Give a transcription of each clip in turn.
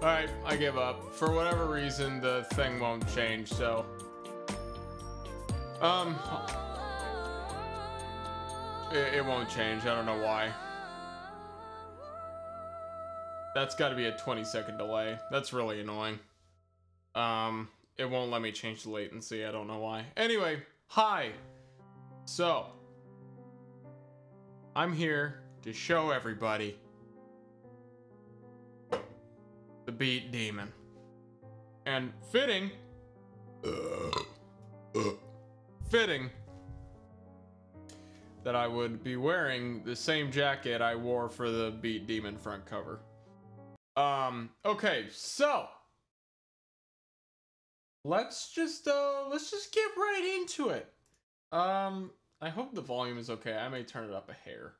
Alright, I give up. For whatever reason, the thing won't change, so... It won't change, I don't know why. That's gotta be a 20-second delay. That's really annoying. It won't let me change the latency, I don't know why. Anyway, hi! So... I'm here to show everybody the Beat Demon. And fitting that I would be wearing the same jacket I wore for the Beat Demon front cover. Okay, so let's just get right into it. I hope the volume is okay. I may turn it up a hair.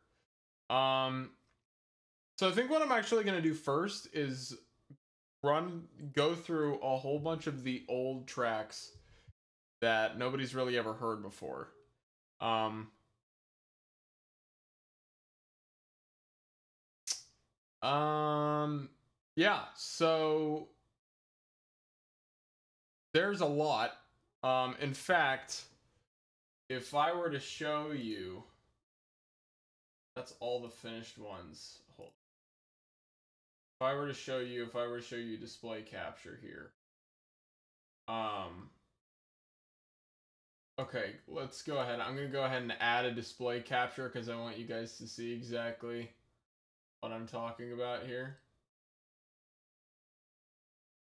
So I think what I'm actually gonna do first is go through a whole bunch of the old tracks that nobody's really ever heard before. Yeah, so there's a lot. In fact, if I were to show you, that's all the finished ones. Hold. If I were to show you display capture here. Okay, let's go ahead. I'm gonna go ahead and add a display capture because I want you guys to see exactly what I'm talking about here.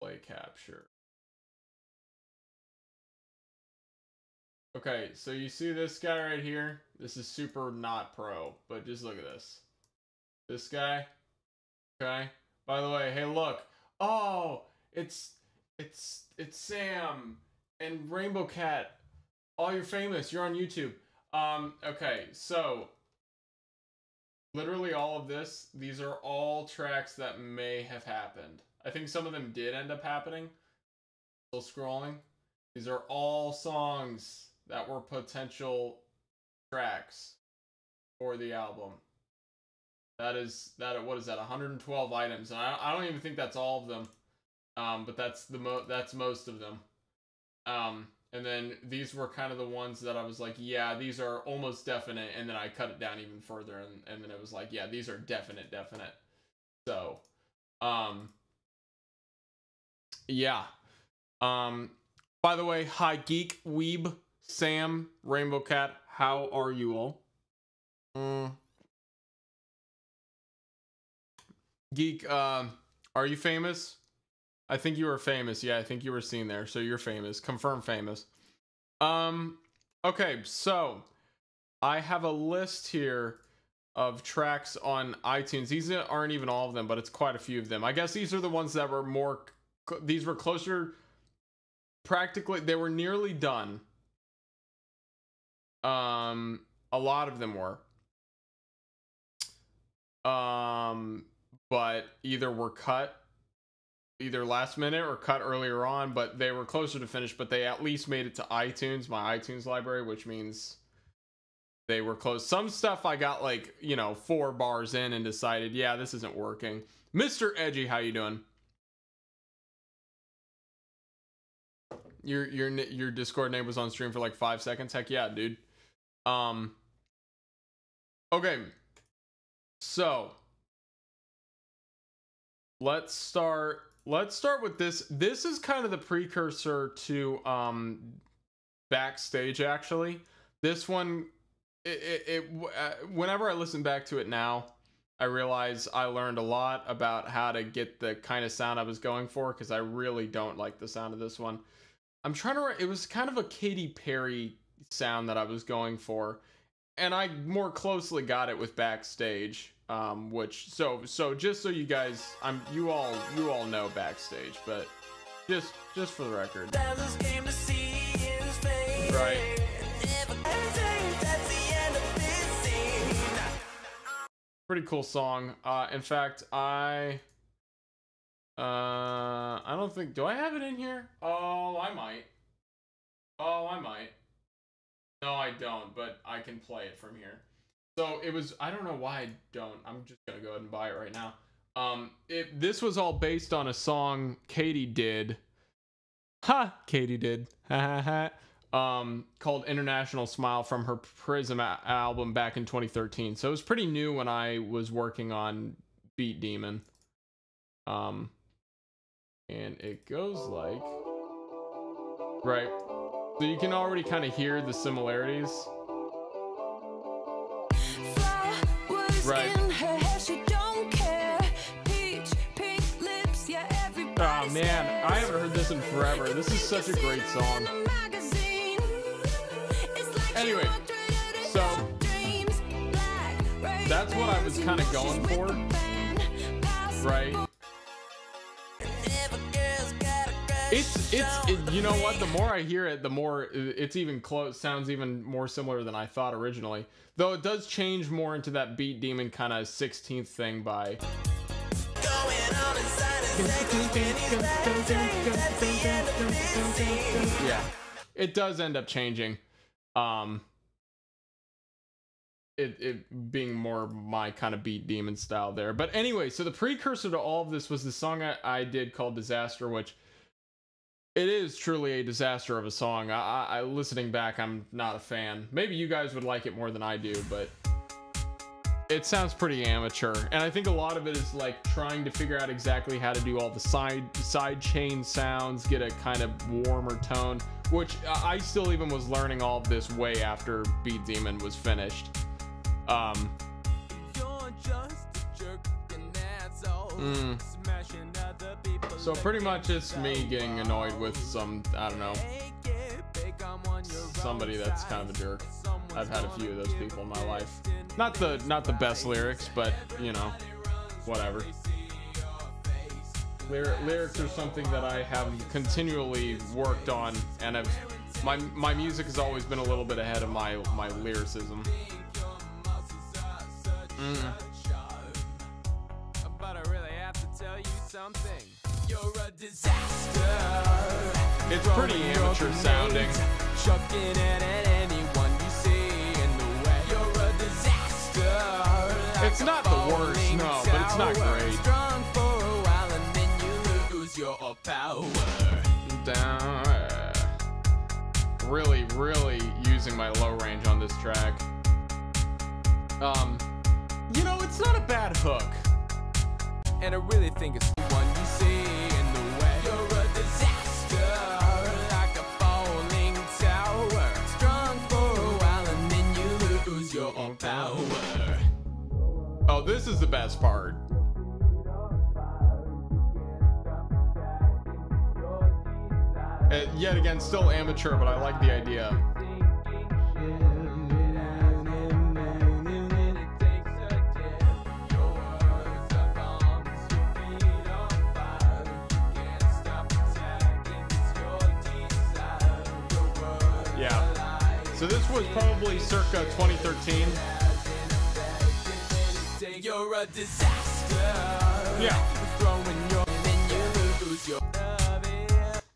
Display capture. Okay, so you see this guy right here? This is super not pro, but just look at this. This guy. Okay. By the way, hey look. Oh, it's Sam and Rainbow Cat. Oh, you're famous. You're on YouTube. Okay, so literally all of this, these are all tracks that may have happened. I think some of them did end up happening. Still scrolling. These are all songs that were potential tracks for the album. What is that? 112 items. And I don't even think that's all of them. But that's most of them. And then these were kind of the ones that I was like, yeah, these are almost definite, and then I cut it down even further, and then it was like, yeah, these are definite. So, yeah. By the way, hi Geek, Weeb, Sam, Rainbow Cat, how are you all? Geek, are you famous? I think you were famous. Yeah, I think you were seen there. So you're famous. Confirmed famous. Okay, so I have a list here of tracks on iTunes. These aren't even all of them, but it's quite a few of them. I guess these are the ones that were these were closer, practically, they were nearly done. A lot of them were. But either were cut either last minute or cut earlier on, but they were closer to finish, but they at least made it to iTunes, my iTunes library, which means they were close. Some stuff I got like, 4 bars in and decided, yeah, this isn't working. Mr. Edgy, how you doing? Your Discord name was on stream for like 5 seconds. Heck yeah, dude. Okay. So let's start with this. This is kind of the precursor to Backstage, actually. This one, whenever I listen back to it now, I realize I learned a lot about how to get the kind of sound I was going for, because I really don't like the sound of this one. I'm trying to, it was kind of a Katy Perry sound that I was going for, and I more closely got it with Backstage, which, so just so you guys, you all know Backstage, but just for the record, right? Pretty cool song. In fact, I don't think, do I have it in here? Oh, I might. No, I don't, but I can play it from here. So it was, I don't know why I don't. I'm just gonna go ahead and buy it right now. This was all based on a song Katy did. Katy did. Called International Smile from her Prism album back in 2013. So it was pretty new when I was working on Beat Demon. And it goes like, right. So you can already kind of hear the similarities. Right. Oh man, I haven't heard this in forever. This is such a great song. Anyway, so that's what I was kind of going for, right? You know what? The more I hear it, the more it's even close. Sounds even more similar than I thought originally. Though it does change more into that Beat Demon kind of 16th thing by. Yeah, it does end up changing. It being more my kind of Beat Demon style there. But anyway, so the precursor to all of this was the song I did called Disaster, which it is truly a disaster of a song. I listening back, I'm not a fan. Maybe you guys would like it more than I do, but it sounds pretty amateur. And I think a lot of it is like trying to figure out exactly how to do all the side chain sounds, get a kind of warmer tone, which I still even was learning all of this way after Beat Demon was finished. So pretty much it's me getting annoyed with some, I don't know, somebody that's kind of a jerk. I've had a few of those people in my life. Not the best lyrics, but you know, whatever. Lyrics are something that I have continually worked on, and my music has always been a little bit ahead of my lyricism. But I really have to tell you something. You're a disaster. It's pretty amateur sounding. Chucking at anyone you see in the way. You're a disaster. It's not the worst, no, but it's not great. Strong for a while and then you lose your power. Down. Really using my low range on this track. You know, it's not a bad hook. And I really think it's the one you see in the way. You're a disaster, like a falling tower. Strong for a while and then you lose your power. Oh, this is the best part. Yet again, still amateur, but I like the idea. So this was probably circa 2013. You're a disaster. Yeah.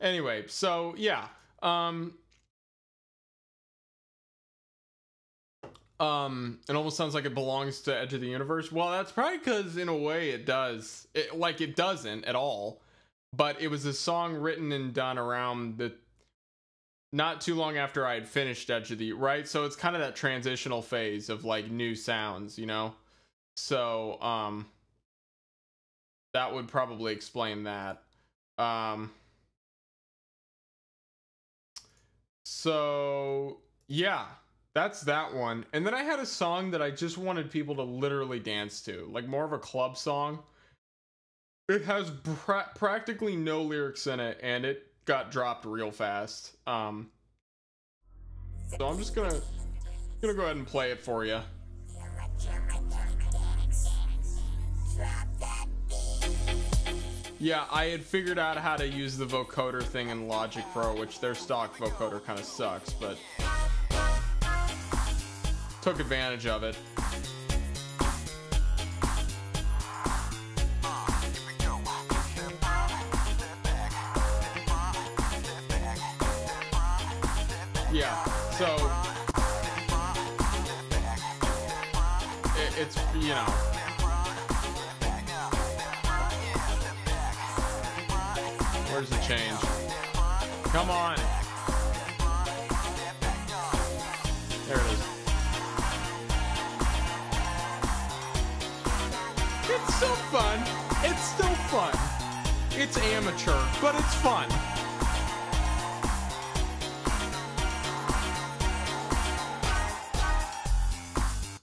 Anyway, so yeah. It almost sounds like it belongs to Edge of the Universe. Well, that's probably because in a way it does. It doesn't at all. But it was a song written and done around the not too long after I had finished Edge of the, right? So it's kind of that transitional phase of like new sounds, you know? So, that would probably explain that. So yeah, that's that one. And then I had a song that I just wanted people to literally dance to, like more of a club song. It has practically no lyrics in it, and it got dropped real fast. So I'm just gonna go ahead and play it for you. Yeah, I had figured out how to use the vocoder thing in Logic Pro, which their stock vocoder kind of sucks, but took advantage of it. Yeah, so it's, you know, there's a change. Come on. There it is. It's still fun. It's still fun. It's amateur, but it's fun.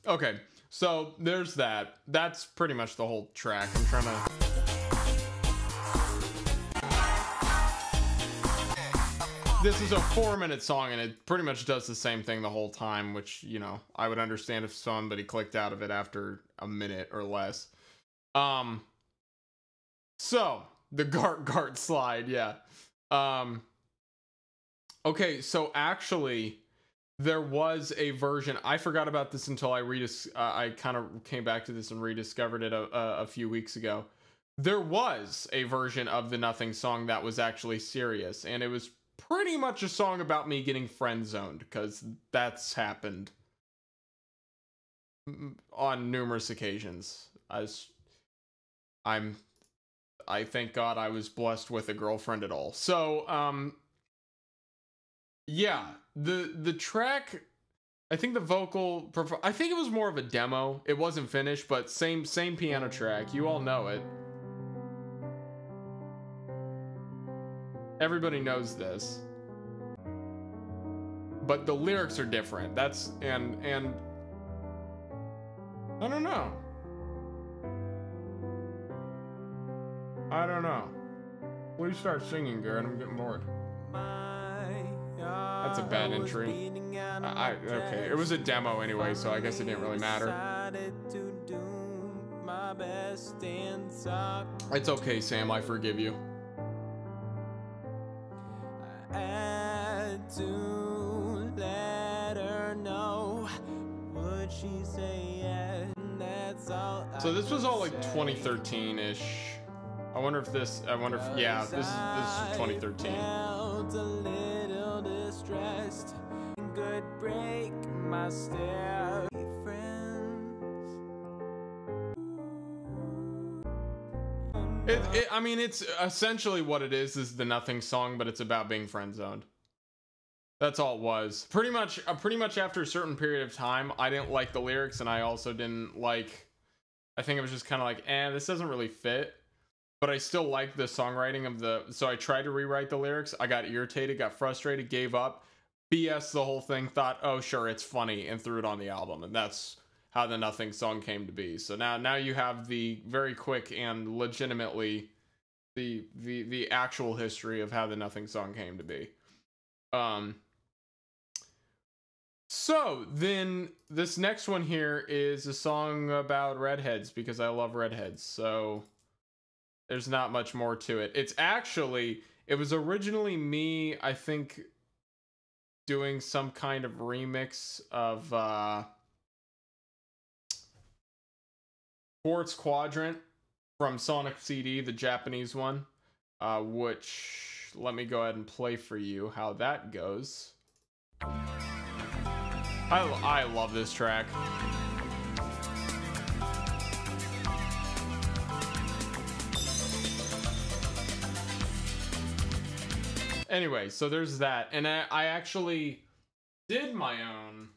Okay, so there's that. That's pretty much the whole track. I'm trying to... This is a 4-minute song, and it pretty much does the same thing the whole time, which, you know, I would understand if somebody clicked out of it after a minute or less. So, the Gart slide, yeah. Okay, so actually... There was a version. I forgot about this until I kind of came back to this and rediscovered it a few weeks ago. There was a version of the Nothing song that was actually serious, and it was pretty much a song about me getting friend zoned, because that's happened on numerous occasions. I thank God I was blessed with a girlfriend at all. So, yeah, the track, I think the vocal, I think it was more of a demo. It wasn't finished, but same piano track. You all know it. Everybody knows this. But the lyrics are different. That's, and I don't know. I don't know. Please start singing, Garrett. I'm getting bored. That's a bad entry. Okay, it was a demo anyway, so I guess it didn't really matter. It's okay, Sam. I forgive you. I had to let her know. Would she say yes? That's all. So this was all like 2013-ish. I wonder if yeah, this is 2013. Distressed, could break my stare. I mean, it's essentially what it is the Nothing song, but it's about being friend zoned. That's all it was. Pretty much after a certain period of time, I didn't like the lyrics, and I also didn't like. I think it was just kind of like, this doesn't really fit. But I still like the songwriting of the... So I tried to rewrite the lyrics. I got irritated, got frustrated, gave up, BS the whole thing, thought, oh, sure, it's funny, and threw it on the album. And that's how the Nothing song came to be. So now you have the very quick and legitimately the actual history of how the Nothing song came to be. So then this next one here is a song about redheads, because I love redheads. So... There's not much more to it. It was originally me, I think, doing some kind of remix of Quartz Quadrant from Sonic CD, the Japanese one, which, let me go ahead and play for you how that goes. I love this track. Anyway, so there's that, and I actually did my own.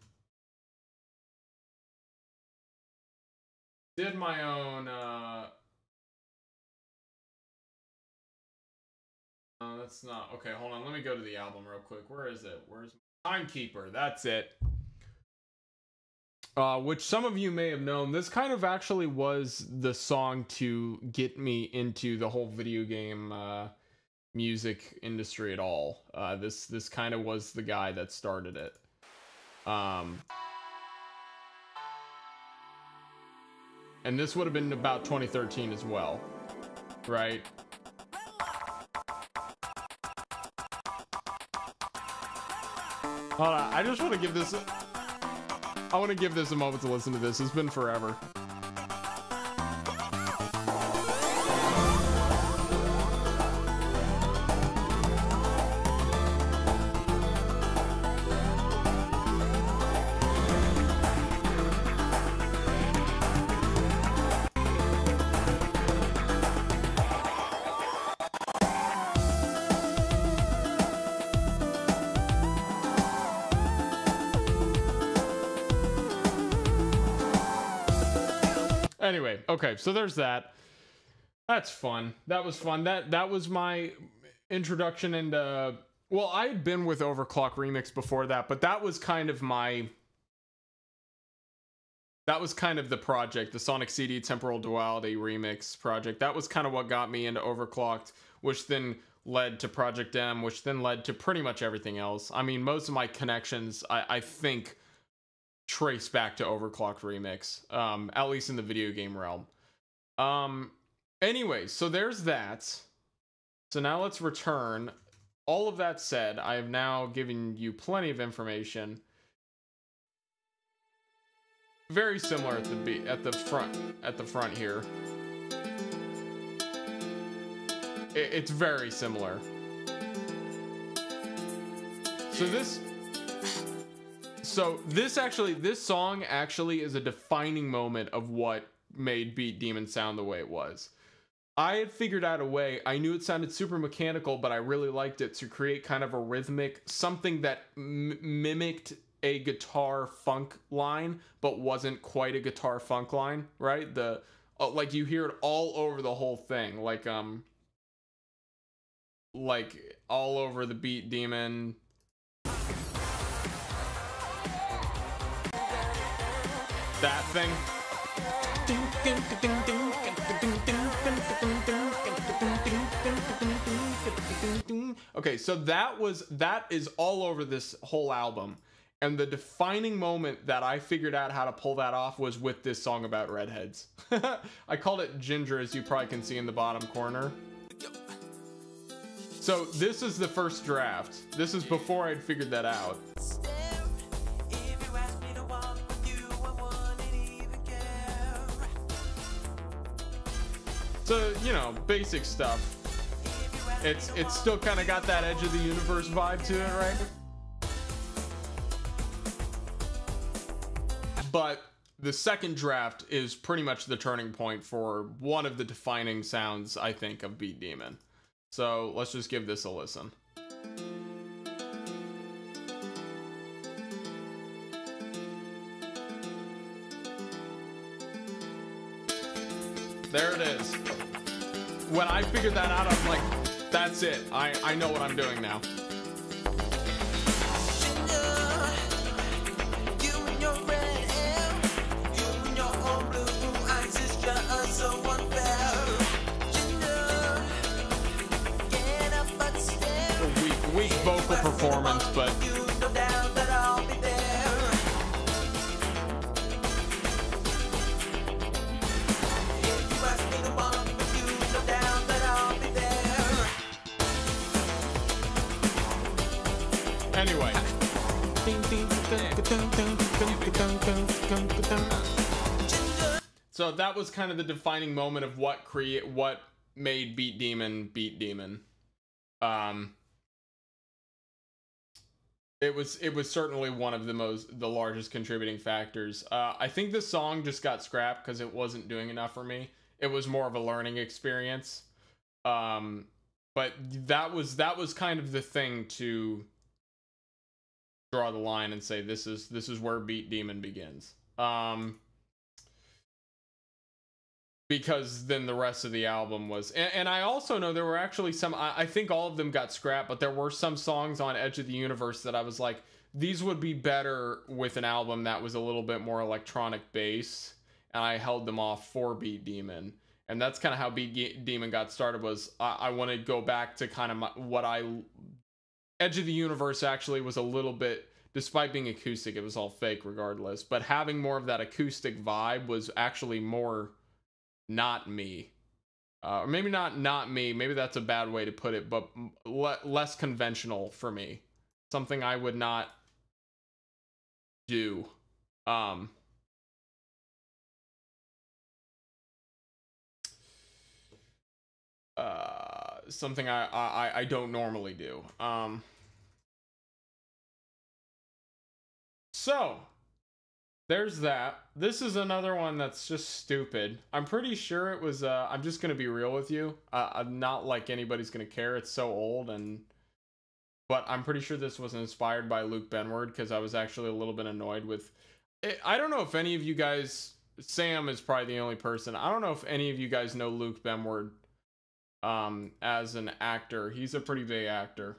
That's not okay. Hold on, let me go to the album real quick. Where is it? Where's Timekeeper? That's it. Which some of you may have known. This kind of actually was the song to get me into the whole video game music industry at all. This kind of was the guy that started it. And this would have been about 2013 as well, right? Hold on, I just want to give this a moment to listen to this. It's been forever. Anyway, okay, so there's that. That's fun. That was fun. That was my introduction into, well, I had been with Overclock Remix before that, but that was kind of the project, the Sonic CD Temporal Duality Remix project. That was kind of what got me into Overclocked, which then led to Project M, which then led to pretty much everything else. I mean, most of my connections, I think, trace back to Overclocked Remix, at least in the video game realm. Anyway, so there's that. So now let's return. All of that said, I have now given you plenty of information. Very similar at the front here. It's very similar. This song actually is a defining moment of what made Beat Demon sound the way it was. I had figured out a way, I knew it sounded super mechanical, but I really liked it to create kind of a rhythmic, something that mimicked a guitar funk line, but wasn't quite a guitar funk line, right? Like you hear it all over the whole thing, like all over the Beat Demon. That thing. Okay, so that is all over this whole album. And the defining moment that I figured out how to pull that off was with this song about redheads. I called it Ginger, as you probably can see in the bottom corner. So this is the first draft. This is before I'd figured that out. So, you know, basic stuff. It's still kind of got that Edge of the Universe vibe to it, right? But the second draft is pretty much the turning point for one of the defining sounds, I think, of Beat Demon. So let's just give this a listen. There it is. When I figured that out, I'm like, that's it. I know what I'm doing now. Weak vocal performance, but anyway. So that was kind of the defining moment of what made Beat Demon Beat Demon. It was certainly one of the largest contributing factors. I think this song just got scrapped because it wasn't doing enough for me. It was more of a learning experience. But that was kind of the thing to draw the line and say this is where Beat Demon begins. Because then the rest of the album was, and I also know there were actually some, I think all of them got scrapped, but there were some songs on Edge of the Universe that I was like, these would be better with an album that was a little bit more electronic bass, and I held them off for Beat Demon. And that's kind of how Beat Demon got started, was I want to go back to kind of Edge of the Universe actually was a little bit, despite being acoustic, it was all fake regardless, but having more of that acoustic vibe was actually more not me, or maybe not me, maybe that's a bad way to put it, but less conventional for me, something I would not do. Something I don't normally do. So there's that. This is another one that's just stupid. I'm pretty sure it was, I'm just gonna be real with you. Not like anybody's gonna care. It's so old, but I'm pretty sure this was inspired by Luke Benward, because I was actually a little bit annoyed with it. I don't know if any of you guys Sam is probably the only person. I don't know if any of you guys know Luke Benward as an actor. He's a pretty big actor.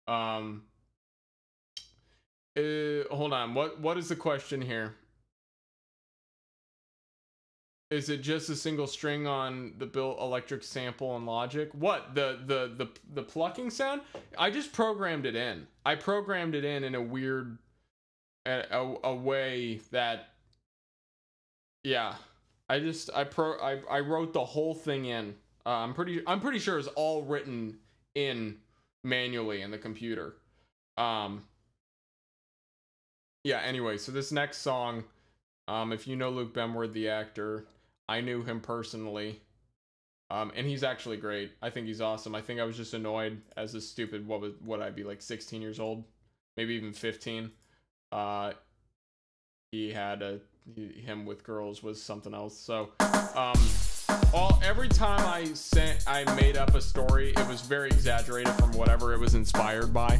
Hold on. What is the question here? Is it just a single string on the built electric sample and Logic? What, the plucking sound? I just programmed it in. I programmed it in a weird a way that, yeah. I wrote the whole thing in. I'm pretty sure it's all written in manually in the computer. Yeah, anyway, so this next song, if you know Luke Benward, the actor, I knew him personally, and he's actually great. I think he's awesome. I think I was just annoyed as a stupid, what I'd be like 16 years old, maybe even 15. He had him with girls was something else. So, every time I made up a story, it was very exaggerated from whatever it was inspired by.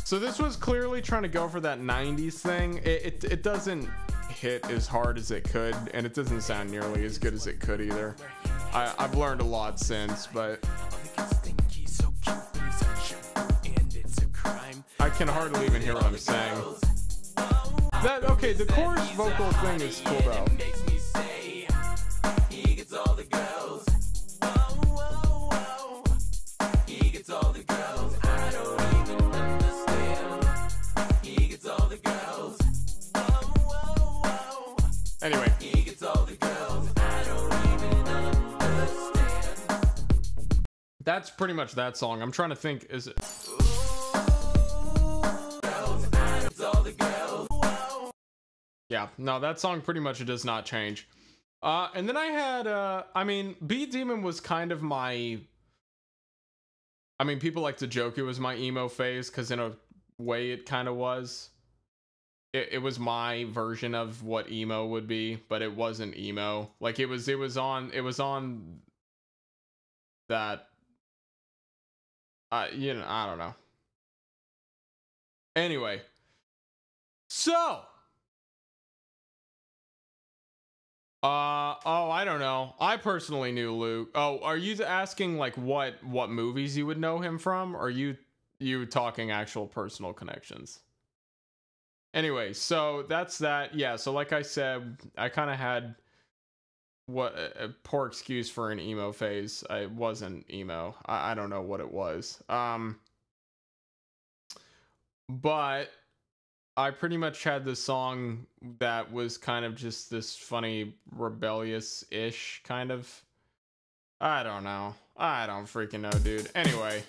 So this was clearly trying to go for that 90s thing. It doesn't hit as hard as it could, and it doesn't sound nearly as good as it could either. I've learned a lot since, but I can hardly even hear what I'm saying. Okay, the chorus vocal thing is cool though. Anyway. That's pretty much that song. I'm trying to think, is it... Yeah, no, that song pretty much does not change. And then I had, I mean, Beat Demon was kind of my... I mean, people like to joke it was my emo phase, because in a way it kind of was. It was my version of what emo would be, but it wasn't emo. Like, it was on that, you know, I don't know. Anyway, so, oh, I don't know. I personally knew Luke. Oh, are you asking like what movies you would know him from? Or are you talking actual personal connections? Anyway, so that's that. Yeah, so like I said, I kind of had a poor excuse for an emo phase. I wasn't emo. I don't know what it was. But I pretty much had this song that was kind of just this funny, rebellious-ish kind of. I don't know. I don't freaking know, dude. Anyway,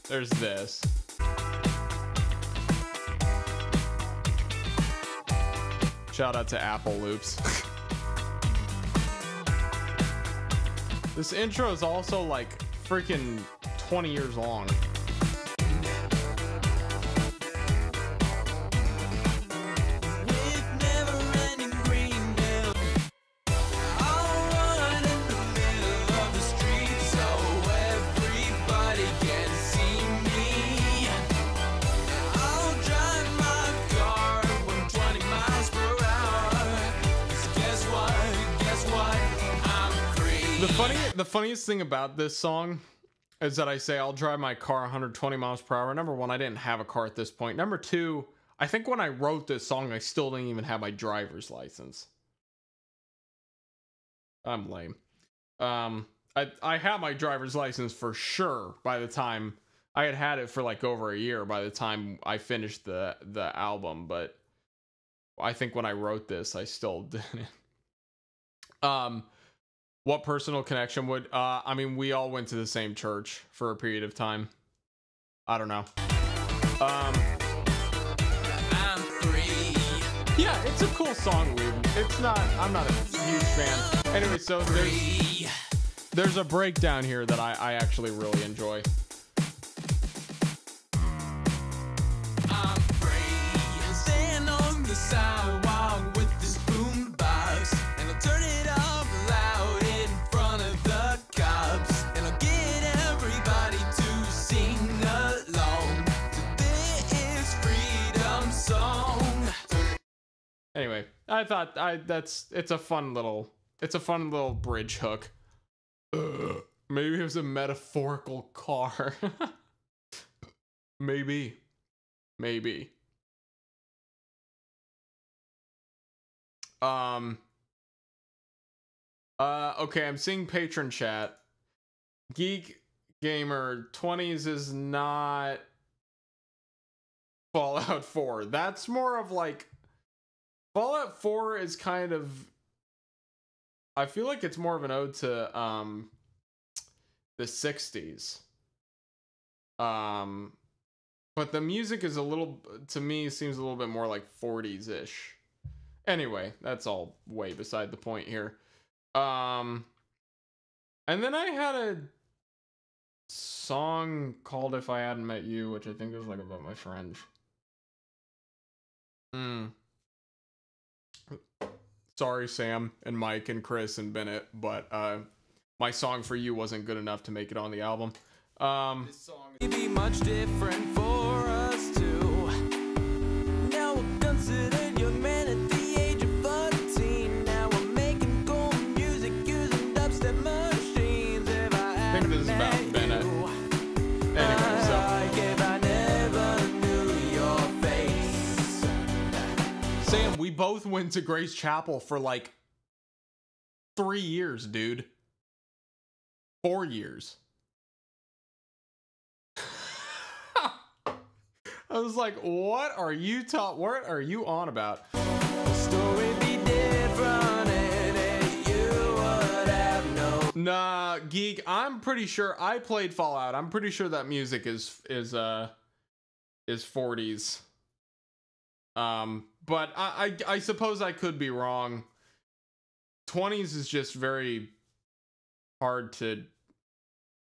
there's this. Shout out to Apple Loops. This intro is also like freaking 20 years long. The funniest thing about this song is that I say I'll drive my car 120 miles per hour. Number one, I didn't have a car at this point. Number two, I think when I wrote this song, I still didn't even have my driver's license. I'm lame. I had my driver's license for sure by the time I had it for like over a year by the time I finished the album, but I think when I wrote this, I still didn't. What personal connection would, I mean, we all went to the same church for a period of time. I don't know. I'm free. Yeah, it's a cool song, Luke. It's not, I'm not a huge fan. Anyway, so there's a breakdown here that I actually really enjoy. I'm free. Stand on the sidewalk with this boombox, and I'll turn it off. I thought it's a fun little bridge hook. Ugh. Maybe it was a metaphorical car. Maybe. Okay, I'm seeing patron chat. Geek Gamer 20s is not Fallout 4. That's more of like Fallout 4 is kind of, I feel like it's more of an ode to the 60s. But the music is a little, to me, seems a little bit more like 40s-ish. Anyway, that's all way beside the point here. And then I had a song called If I Hadn't Met You, which I think is like about my friend. Sorry, Sam and Mike and Chris and Bennett, but my song for you wasn't good enough to make it on the album. This song may be much different for us too. Now we're considered young men at the age of 14. Now we're making cool music using dubstep machines. If I think this is about Bennett. Anyway, so if I never knew your face. Sam, we both went to Grace Chapel for like 3 years, dude. 4 years. I was like, what are you on about? Story be different and you would have no. Nah, Geek, I'm pretty sure I played Fallout. I'm pretty sure that music is 40s. But I suppose I could be wrong. 20s is just very hard to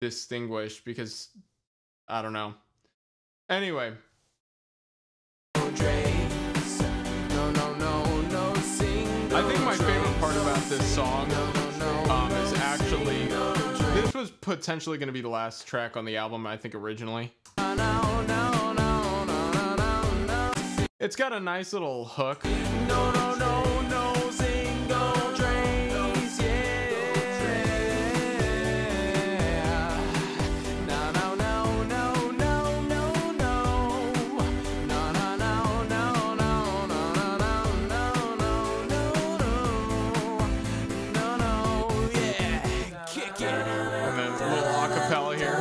distinguish because I don't know. Anyway, I think my favorite part about this song is actually, this was potentially going to be the last track on the album, I think, originally. It's got a nice little hook. And then a little acapella here.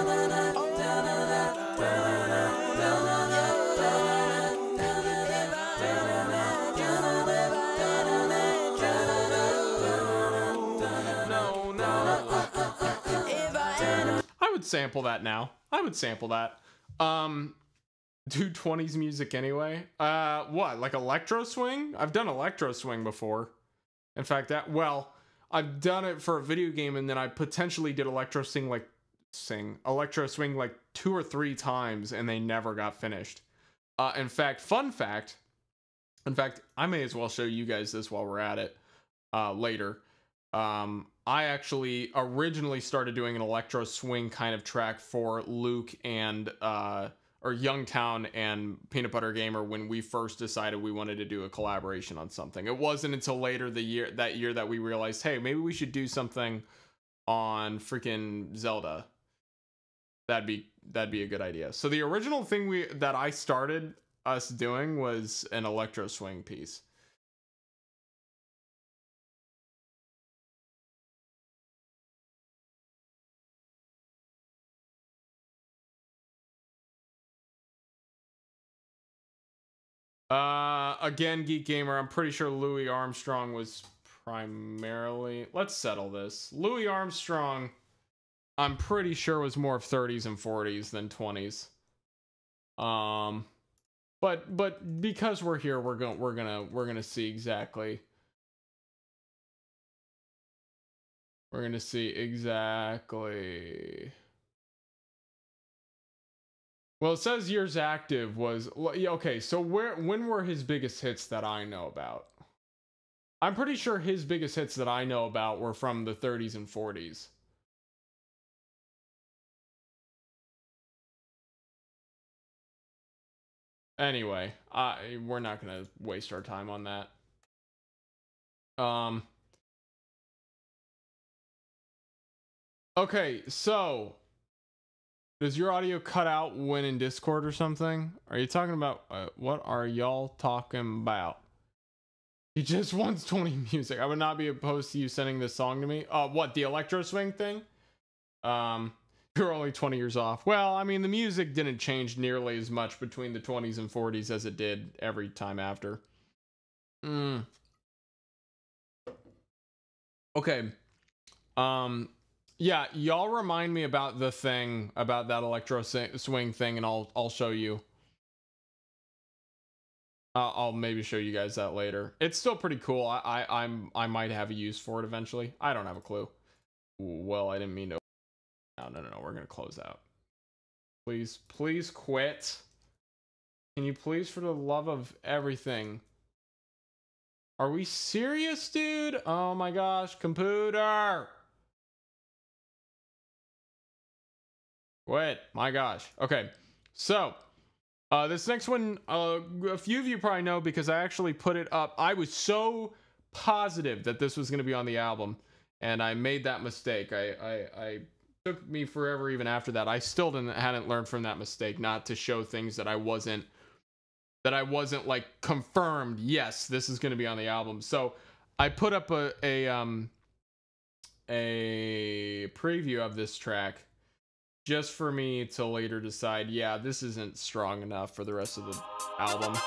I would sample that now. I would sample that. Do 20s music anyway. What? Like electro swing? I've done electro swing before. In fact, I've done it for a video game, and then I potentially did electro swing like 2 or 3 times, and they never got finished. In fact, I may as well show you guys this while we're at it later. I actually originally started doing an electro swing kind of track for Luke and or Youngtown and Peanut Butter Gamer when we first decided we wanted to do a collaboration on something. It wasn't until later that year that we realized, hey, maybe we should do something on freaking Zelda. That'd be a good idea. So the original thing that I started us doing was an electro swing piece. Again, Geek Gamer, I'm pretty sure Louis Armstrong was primarily... Let's settle this. Louis Armstrong, I'm pretty sure was more of 30s and 40s than 20s. But because we're here, we're gonna see exactly. We're gonna see exactly. Well, it says years active was okay. So when were his biggest hits that I know about? I'm pretty sure his biggest hits that I know about were from the 30s and 40s. Anyway, we're not gonna waste our time on that. Okay, so does your audio cut out when in Discord or something? Are you talking about what are y'all talking about? He just wants 20 music. I would not be opposed to you sending this song to me. What, the electro swing thing? You're only 20 years off. Well, I mean, the music didn't change nearly as much between the 20s and 40s as it did every time after. Okay. Yeah, y'all remind me about the thing, about that electro swing thing, and I'll show you. I'll maybe show you guys that later. It's still pretty cool. I might have a use for it eventually. I don't have a clue. Well, I didn't mean to. No. We're gonna close out. Please quit. Can you please, for the love of everything? Are we serious, dude? Oh my gosh, computer. Quit. My gosh. Okay, so. This next one, a few of you probably know because I actually put it up. I was so positive that this was going to be on the album, and I made that mistake. I took me forever even after that. I still hadn't learned from that mistake not to show things that I wasn't like confirmed. Yes, this is going to be on the album. So I put up a preview of this track. Just for me to later decide, yeah, this isn't strong enough for the rest of the album.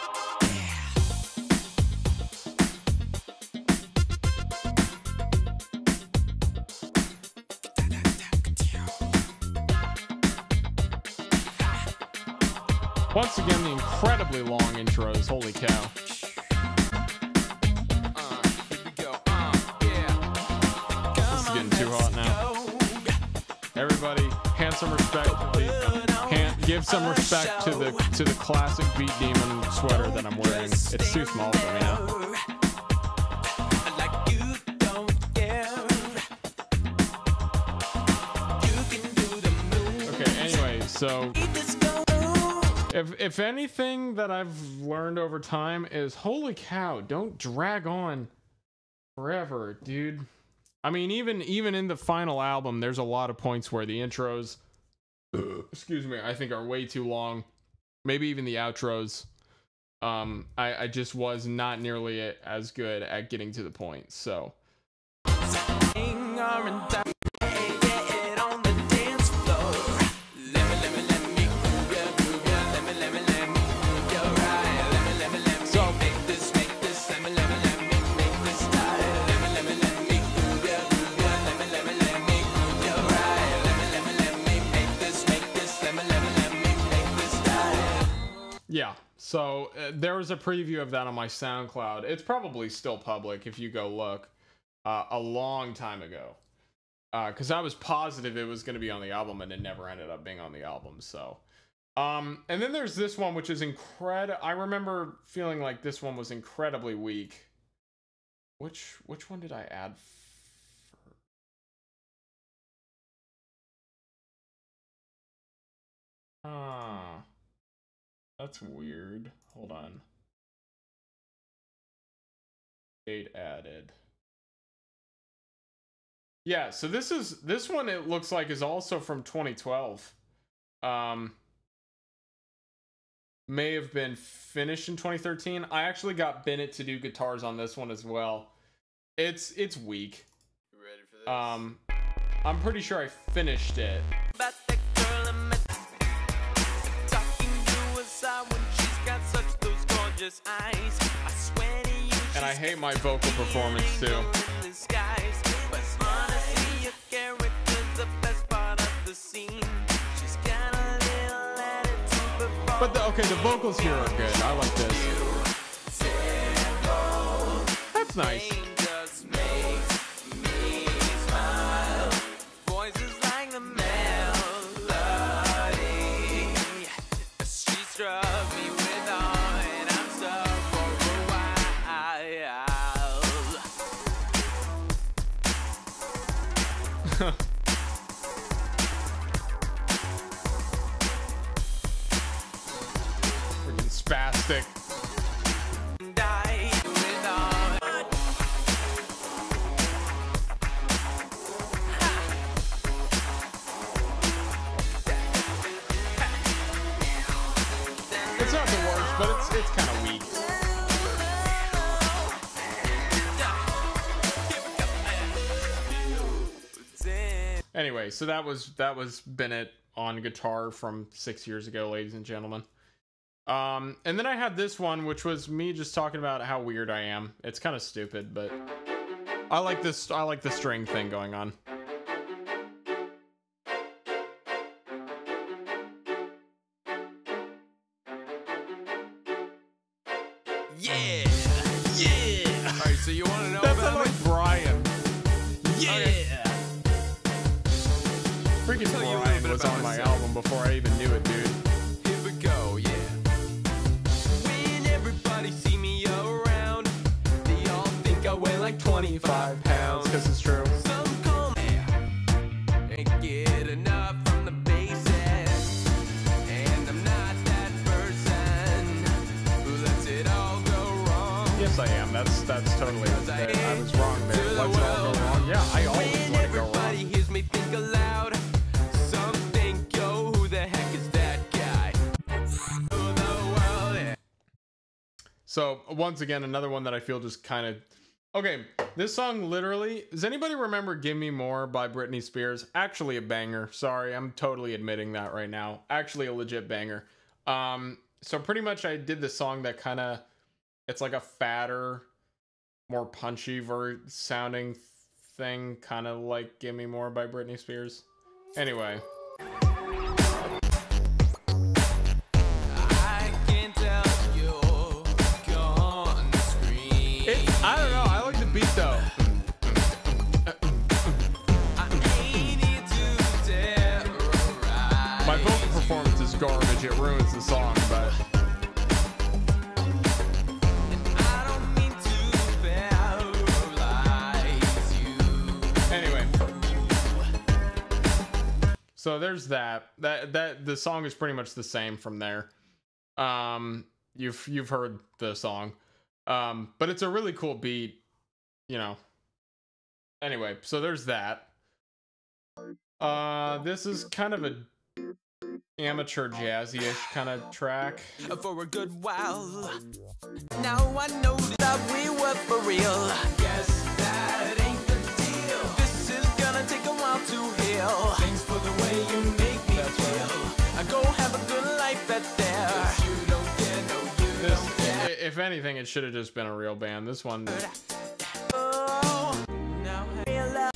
Once again, the incredibly long intros, holy cow. This is getting too hot now. Everybody, hand some respect. Give some respect to the classic Beat Demon sweater that I'm wearing. It's too small for me now. Okay, anyway, so if anything that I've learned over time is, holy cow, don't drag on forever, dude. I mean, even in the final album, there's a lot of points where the intros, excuse me, I think are way too long. Maybe even the outros. I just was not nearly as good at getting to the point. So. Yeah, so there was a preview of that on my SoundCloud. It's probably still public if you go look. A long time ago. Because I was positive it was going to be on the album and it never ended up being on the album, so. And then there's this one, which is incredible. I remember feeling like this one was incredibly weak. Which one did I add? That's weird. Hold on. Date added. Yeah, so this one it looks like is also from 2012. May have been finished in 2013. I actually got Bennett to do guitars on this one as well. It's weak. You ready for this? I'm pretty sure I finished it. And I hate my vocal performance too. But okay, the vocals here are good. I like this. That's nice. Freaking spastic. it's kind of weak. Anyway, so that was Bennett on guitar from 6 years ago, ladies and gentlemen. And then I had this one, which was me just talking about how weird I am. It's kind of stupid, but I like this. I like the string thing going on. Yeah, yeah. All right, so you want to know That about sounds me? like Brian. Yeah. Okay. Freaking Tell you a little Brian bit was about on my myself. album before I even knew it, dude. Here we go, yeah. When everybody see me around, they all think I weigh like 25 pounds. Because it's true. Some call me and get enough from the basics, and I'm not that person who lets it all go wrong. Yes, I am. That's totally. I was wrong there. Let's all go wrong. Yeah, I always When let it go everybody wrong. hears me think aloud, some think, yo, who the heck is that guy? Oh, the world, yeah. So once again, another one that I feel just kind of. Okay, this song literally. Does anybody remember "Give Me More" by Britney Spears? Actually, a banger. Sorry, I'm totally admitting that right now. Actually, a legit banger. So pretty much, I did this song that kind of. It's like a fatter, more punchy sounding thing, kind of like "Give Me More" by Britney Spears. Anyway. I can tell you're gonna scream. I don't know. I like the beat though. I ain't here to terrorize. My vocal performance is garbage. It ruins the song, but I don't mean to paralyze you. anyway. So there's that. That the song is pretty much the same from there. You've heard the song. But it's a really cool beat, you know. Anyway, so there's that. This is kind of a amateur jazzy-ish kind of track. For a good while. Now I know that we were for real. Guess that ain't the deal. This is gonna take a while to heal. Thanks for the way you make me feel. I go have a good life out there. 'Cause you don't get no, you don't get. If anything, it should have just been a real band. This one, Oh, now I realize.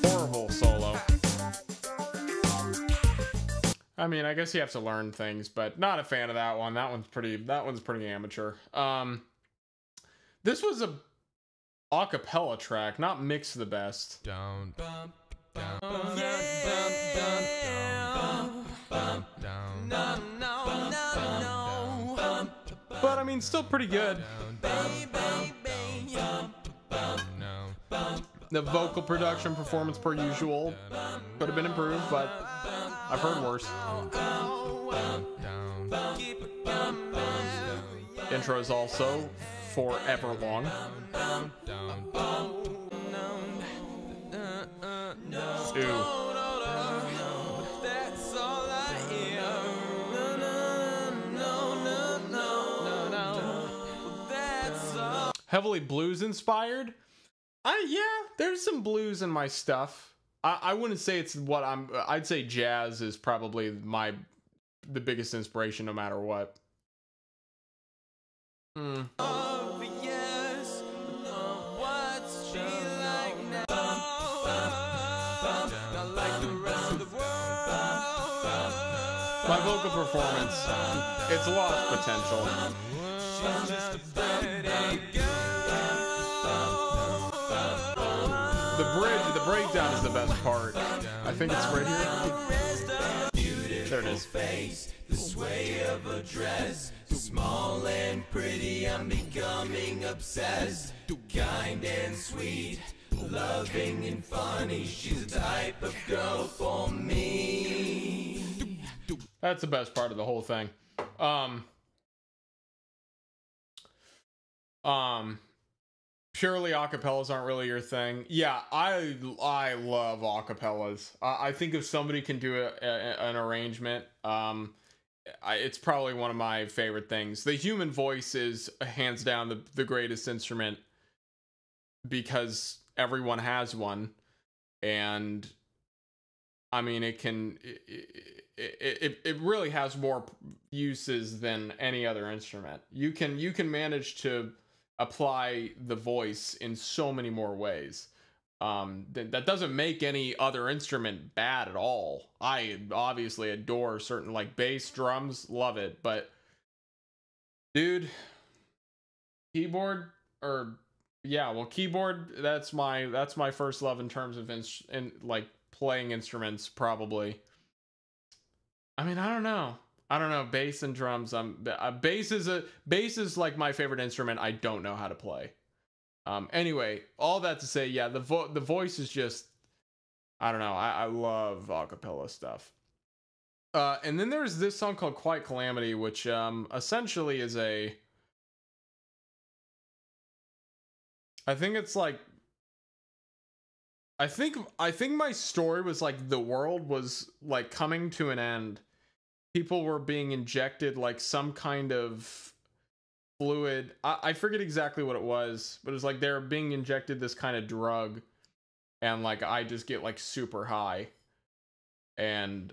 horrible solo. I mean, I guess you have to learn things, but not a fan of that one. That one's pretty amateur. This was a acapella track, not mixed the best. Down, down, Yeah. down, No, no, no, no. But I mean, still pretty good. no, The vocal production performance per usual could have been improved, but I've heard worse. down, Intro is also forever long. down, Ooh. That's all I am. No. That's all. Heavily blues inspired. Yeah, there's some blues in my stuff. I wouldn't say it's what I'd say jazz is probably the biggest inspiration no matter what. Obvious. What's she like now? Not like the rest of the world. My vocal performance, it's lost potential. She's just a pretty girl. The breakdown is the best part. I think it's right here. There it is. The sway of a dress, small and pretty, I'm becoming obsessed. Kind and sweet, loving and funny, she's the type of girl for me. That's the best part of the whole thing. Purely acapellas aren't really your thing. Yeah, I love acapellas. I think if somebody can do an arrangement, it's probably one of my favorite things. The human voice is hands down the greatest instrument because everyone has one, and I mean it really has more uses than any other instrument. You can manage to apply the voice in so many more ways. That doesn't make any other instrument bad at all. I obviously adore certain, like bass, drums, love it, but dude, keyboard, that's my first love in terms of like playing instruments, probably. I mean, I don't know, bass and drums. Bass is like my favorite instrument I don't know how to play. Anyway, all that to say, yeah, the voice is just, I don't know, I love acapella stuff. And then there's this song called Quiet Calamity, which essentially is I think it's like, I think my story was like the world was like coming to an end. People were being injected like some kind of fluid. I forget exactly what it was, but it was like they're being injected this kind of drug, and like I just get like super high, and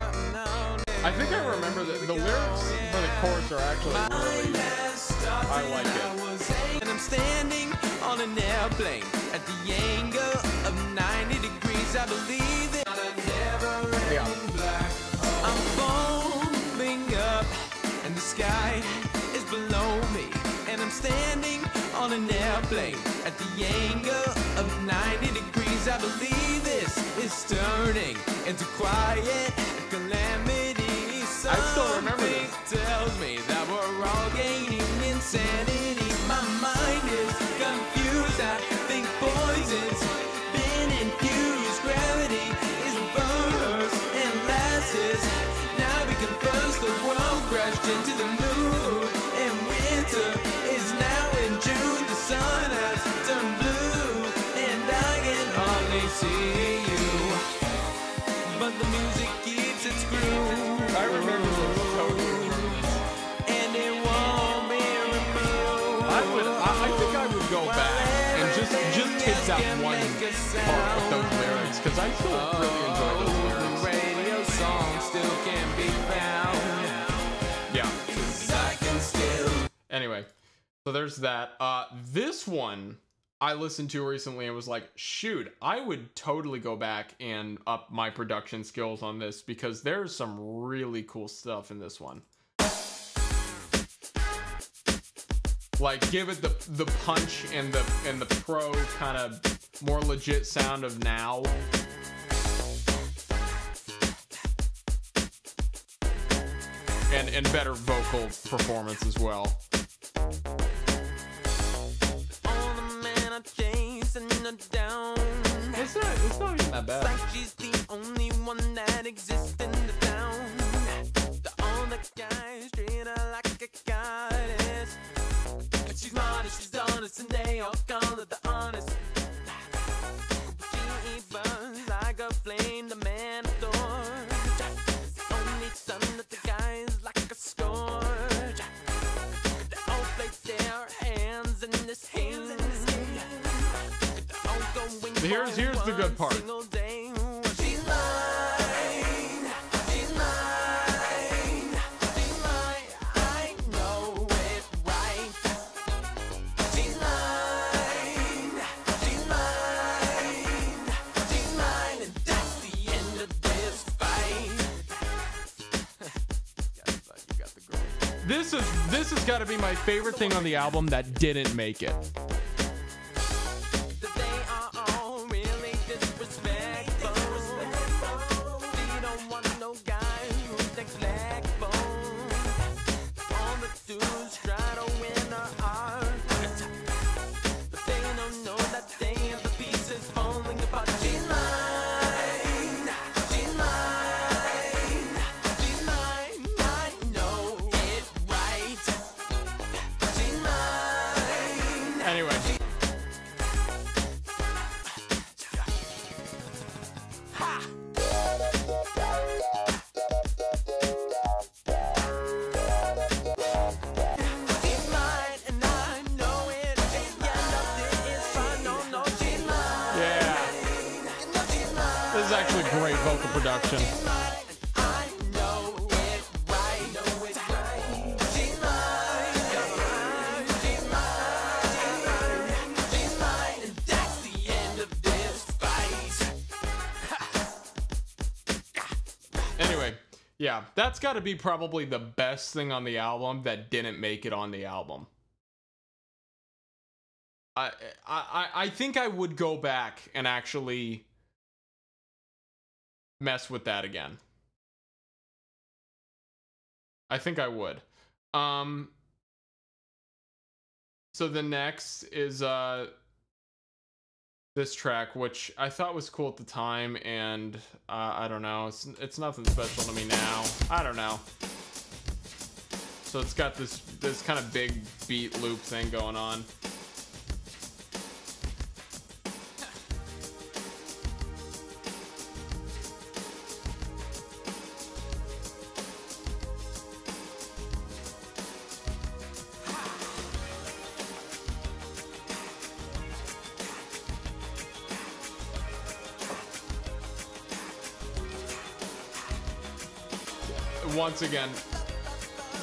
I think I remember that the lyrics for the chorus are actually really, I like it. And I'm standing on an airplane at the angle of 90 degrees. I believe that I'm foaming up and the sky is below me, and I'm standing on an airplane at the angle of 90 degrees. I believe this is turning into quiet calamity. I still remember this. Tells me that we're all gaining insanity. My mind is confused. I think poison's been infused. Gravity is reversed and lasses. Now we can first the world crashed into the moon, and winter is now in June. The sun has turned blue, and I can hardly see you, but the music keeps its groove. I remember this totally. And it won't be removed. I think I would go back and just take that one part of those lyrics, because I still really enjoy those lyrics. Radio song still can be found. Yeah. 'Cause I can still. Anyway, so there's that. This one I listened to recently and was like, shoot, I would totally go back and up my production skills on this, because there's some really cool stuff in this one. Like, give it the punch and the pro kind of more legit sound of now. And better vocal performance as well. All the men are chasing her down. It's not even that bad. Like she's the only one that exists in the town. The other guys treat her like a goddess. But she's modest, she's honest, and they all call her the honest. She burns like a flame the man adores. Only son that the guys like a scourge. They all place their hands in this hand. Here's the good part. She's mine, she's mine, she's mine. I know it right. She's mine, she's mine, she's mine, and that's the end of this fight. You got the groove. This has got to be my favorite thing on the album that didn't make it. They are all really disrespectful. She don't want no guy who's neglectful. All the dudes try to win her heart, but they don't know that they have the pieces falling apart. She's mine, she's mine, she's mine. I know it right. She's mine. Anyway. actually great vocal production. Anyway, yeah, that's got to be probably the best thing on the album that didn't make it on the album. I think I would go back and actually mess with that again. I think I would. So the next is this track, which I thought was cool at the time, and I don't know, it's nothing special to me now. I don't know. So it's got this kind of big beat loop thing going on.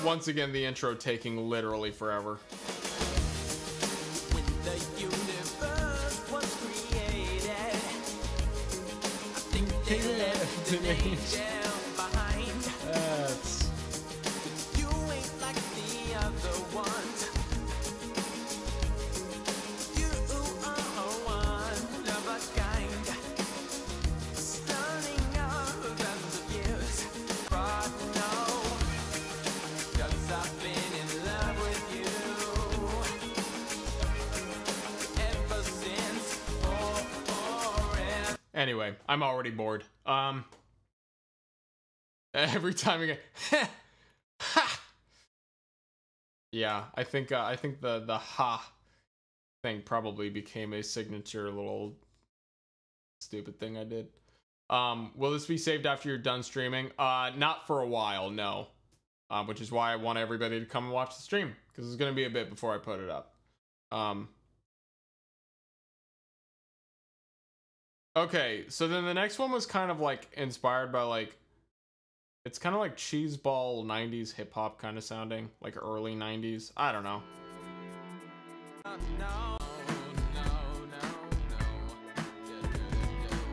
Once again, the intro taking literally forever. When the universe was created, I think they left an angel behind. You ain't like the other ones. You are one of a kind. Stunning of thousands of years. But no, 'cause I've been in love with you ever since. Forever. Anyway, I'm already bored. Every time you get ha. Yeah, I think the ha thing probably became a signature little stupid thing I did. Will this be saved after you're done streaming? Not for a while, no. Which is why I want everybody to come and watch the stream, because it's gonna be a bit before I put it up. Okay, so then the next one was kind of like inspired by like, it's kind of like cheeseball 90s hip hop kind of sounding, like early 90s. I don't know.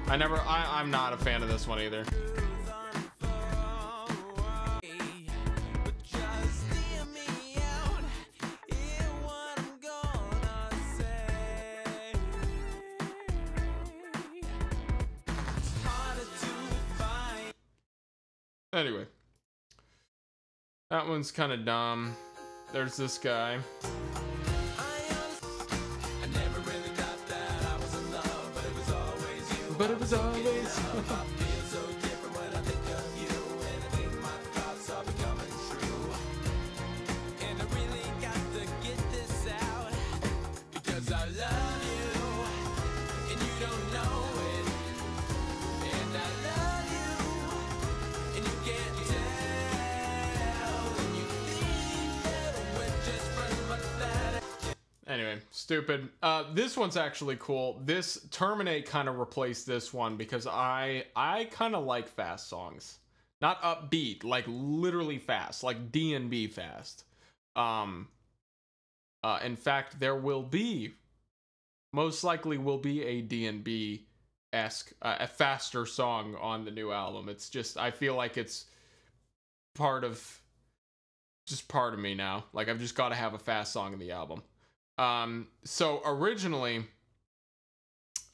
I'm not a fan of this one either. Anyway, that one's kind of dumb. There's this guy. But it was always Anyway, stupid. This one's actually cool. This Terminate kind of replaced this one because I kind of like fast songs. Not upbeat, like literally fast, like D&B fast. In fact, there will be, most likely will be a D&B-esque, a faster song on the new album. It's just, I feel like it's part of me now. Like, I've just got to have a fast song in the album. So originally,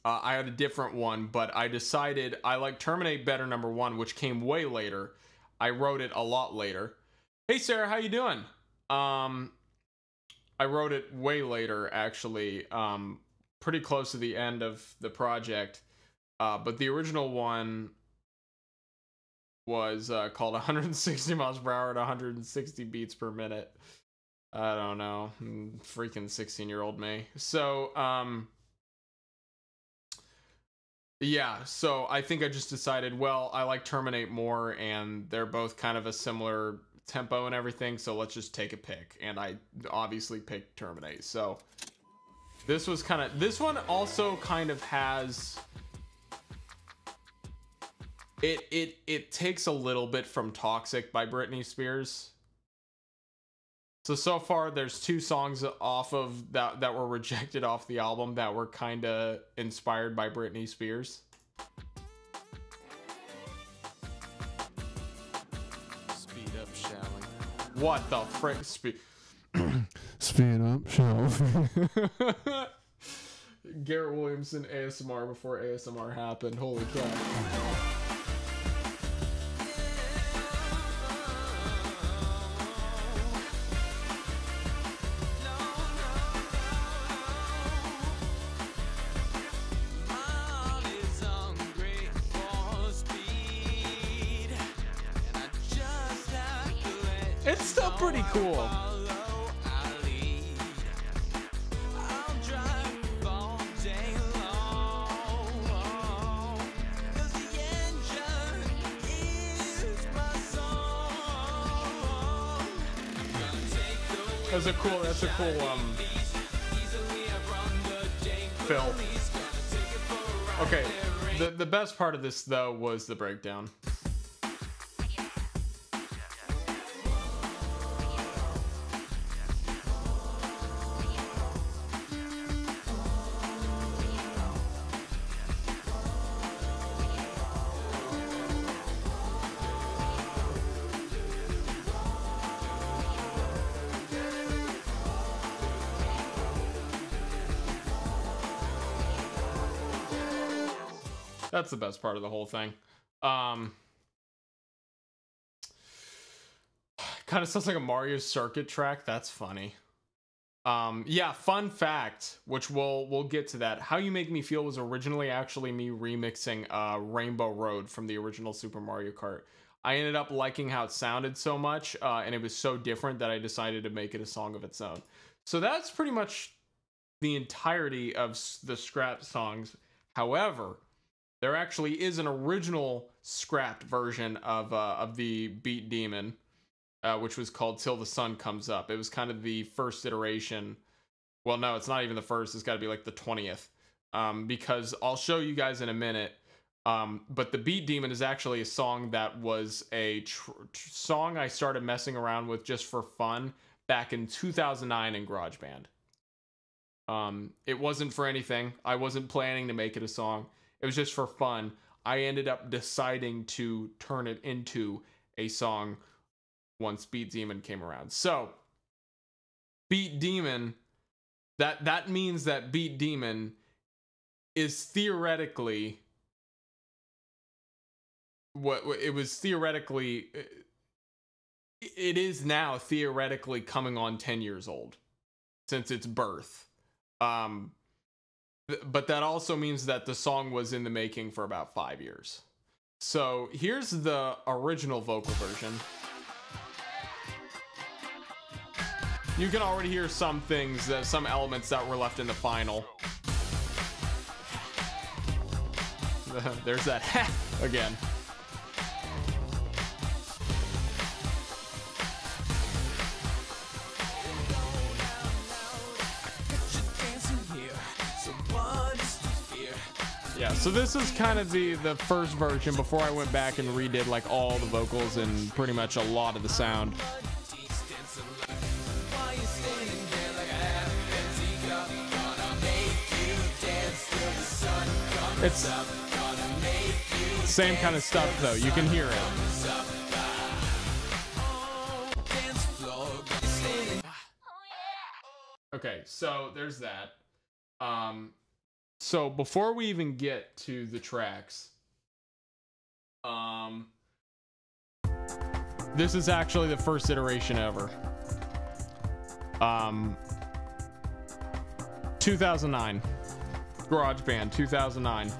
I had a different one, but I decided I like Terminate better, #1, which came way later. I wrote it a lot later. Hey Sarah, how you doing? I wrote it way later, actually, pretty close to the end of the project. But the original one was called 160 miles per hour at 160 beats per minute. I don't know, freaking 16-year-old me. So, yeah, so I think I just decided, well, I like Terminate more, and they're both kind of a similar tempo and everything, so let's just take a pick. And I obviously picked Terminate. So this was kind of, this one also kind of has it takes a little bit from Toxic by Britney Spears. So far there's 2 songs off of that were rejected off the album that were kind of inspired by Britney Spears. Speed up, shall we? What the frick? Speed up, shall we? Garrett Williamson ASMR before ASMR happened. Holy crap. It's still pretty cool. That's a cool fill. Okay, the best part of this though was the breakdown. That's the best part of the whole thing. Kind of sounds like a Mario Circuit track. That's funny. Yeah, fun fact, which we'll get to that. How You Make Me Feel was originally actually me remixing Rainbow Road from the original Super Mario Kart. I ended up liking how it sounded so much, and it was so different that I decided to make it a song of its own. So that's pretty much the entirety of the scrapped songs. However, there actually is an original scrapped version of the Beat Demon, which was called Till the Sun Comes Up. It was kind of the first iteration. Well, no, it's not even the first. It's got to be like the 20th, because I'll show you guys in a minute. But the Beat Demon is actually a song that was a song I started messing around with just for fun back in 2009 in GarageBand. It wasn't for anything. I wasn't planning to make it a song. It was just for fun. I ended up deciding to turn it into a song once Beat Demon came around. So, Beat Demon, that means that Beat Demon is theoretically what it was theoretically. It is now theoretically coming on 10 years old since its birth. But that also means that the song was in the making for about 5 years. So here's the original vocal version. You can already hear some things, some elements that were left in the final. There's that again. Yeah, so this is kind of the first version before I went back and redid like all the vocals and pretty much a lot of the sound. It's same kind of stuff though, you can hear it. Okay, so there's that. So before we even get to the tracks, this is actually the first iteration ever. 2009, GarageBand, 2009.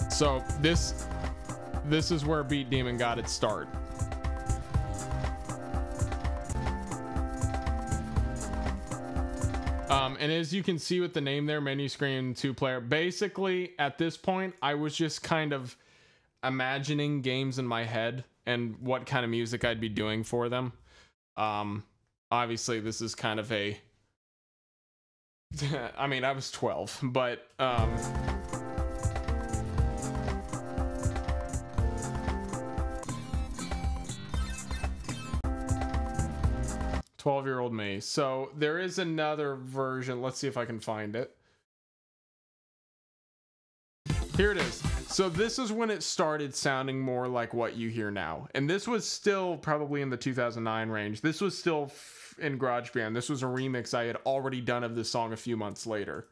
So this is where Beat Demon got its start. And as you can see with the name there, Menu Screen 2-player, basically at this point, I was just kind of imagining games in my head and what kind of music I'd be doing for them. Obviously, this is kind of a... I mean, I was 12, but... 12-year-old me. So there is another version. Let's see if I can find it. Here it is. So this is when it started sounding more like what you hear now. And this was still probably in the 2009 range. This was still in GarageBand. This was a remix I had already done of this song a few months later.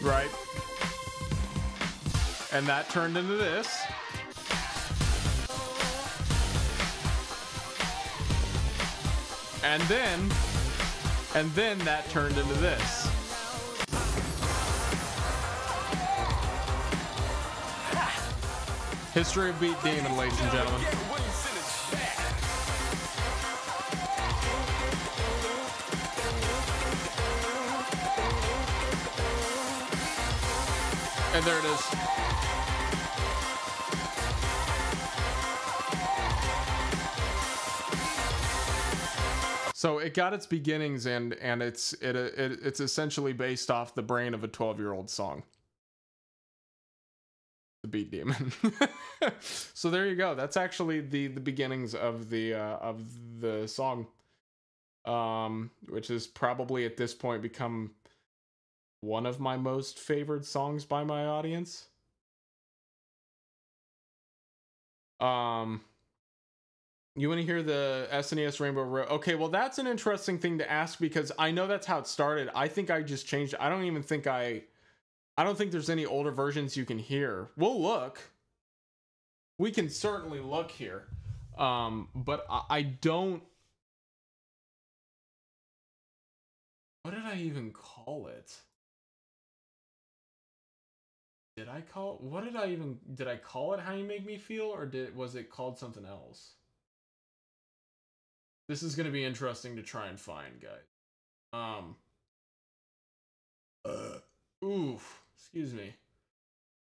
Right? And that turned into this. And then that turned into this. History of Beat Demon, ladies and gentlemen. And there it is. So it got its beginnings, and it's essentially based off the brain of a 12-year-old song. The Beat Demon. So there you go. That's actually the beginnings of the song, which has probably at this point become one of my most favored songs by my audience. You want to hear the SNES Rainbow Road? Okay, well, that's an interesting thing to ask because I know that's how it started. I think I just changed it. I don't think there's any older versions you can hear. We'll look. We can certainly look here. But I don't... What did I even call it? Did I call it How You Make Me Feel, or was it called something else? This is going to be interesting to try and find, guys. Oof, excuse me.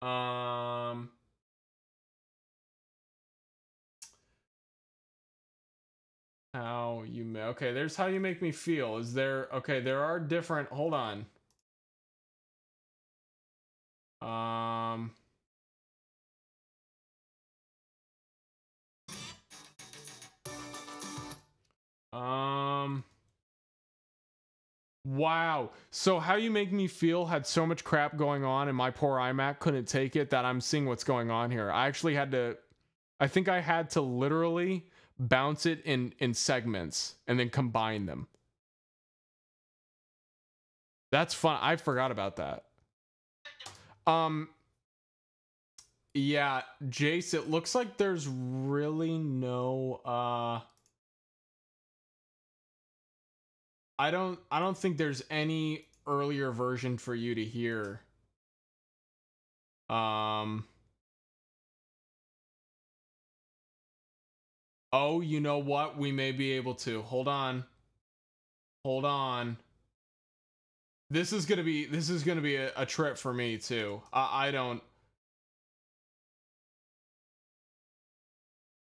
How you okay, there's How You Make Me Feel. Is there, okay, there are different, hold on. Wow. So How You Make Me Feel had so much crap going on and my poor iMac couldn't take it that I'm seeing what's going on here. I actually had to, I think I had to literally bounce it in segments and then combine them. That's fun. I forgot about that. Yeah, Jace, it looks like there's really no I don't think there's any earlier version for you to hear. Oh, you know what? We may be able to. Hold on. Hold on. This is gonna be a trip for me too. I don't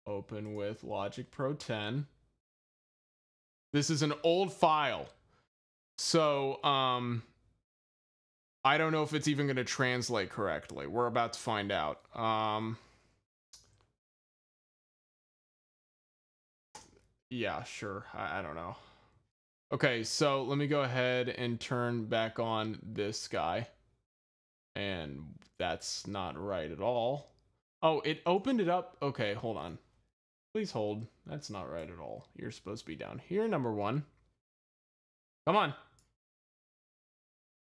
open with Logic Pro 10. This is an old file. So, I don't know if it's even going to translate correctly. We're about to find out. Yeah, sure. I don't know. Okay, so let me go ahead and turn back on this guy. And that's not right at all. Oh, it opened it up. Okay, hold on. Please hold. That's not right at all. You're supposed to be down here, number one. Come on.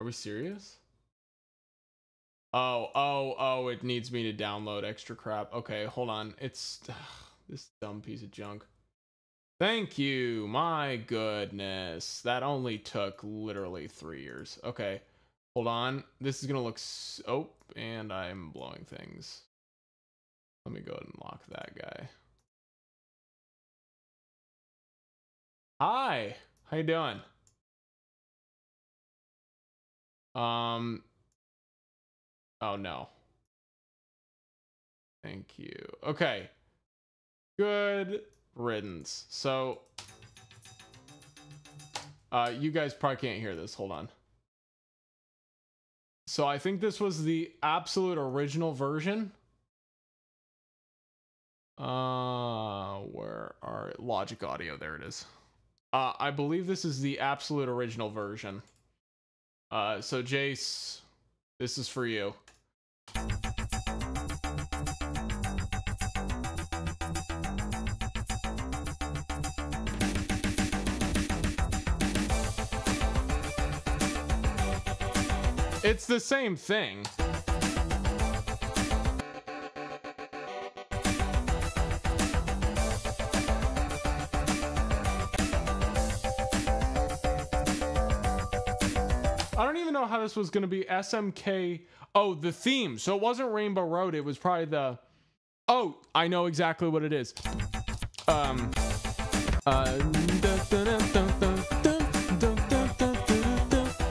Are we serious? Oh, it needs me to download extra crap. Okay, hold on. It's this dumb piece of junk. Thank you. My goodness. That only took literally 3 years. Okay, hold on. This is gonna look oh, and I'm blowing things. Let me go ahead and lock that guy. Hi, how you doing? Oh no. Thank you. Okay. Good riddance. So you guys probably can't hear this. Hold on. So I think this was the absolute original version. Where are Logic Audio? There it is. I believe this is the absolute original version. So Jace, this is for you. It's the same thing. I don't even know how this was going to be SMK. Oh, the theme. So it wasn't Rainbow Road. It was probably the... Oh, I know exactly what it is.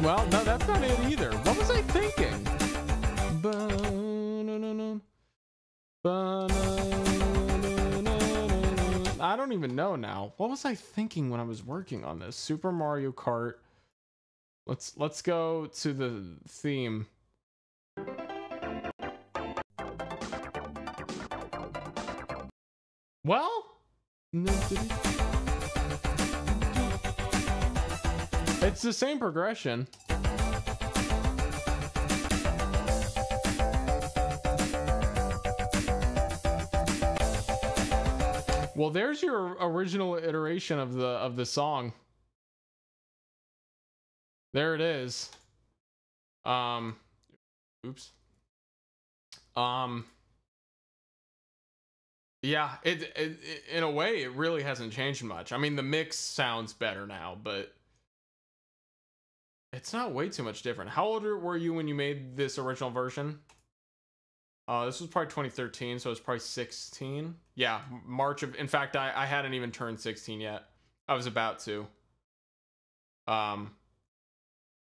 Well, no, that's not it either. What was I thinking? I don't even know now. What was I thinking when I was working on this? Super Mario Kart. Let's go to the theme. Well, it's the same progression. Well, there's your original iteration of the song. There it is. Oops. Yeah, it in a way it really hasn't changed much. I mean, the mix sounds better now, but it's not way too much different. How old were you when you made this original version? This was probably 2013, so it's probably 16. Yeah, March of... In fact, I hadn't even turned 16 yet. I was about to.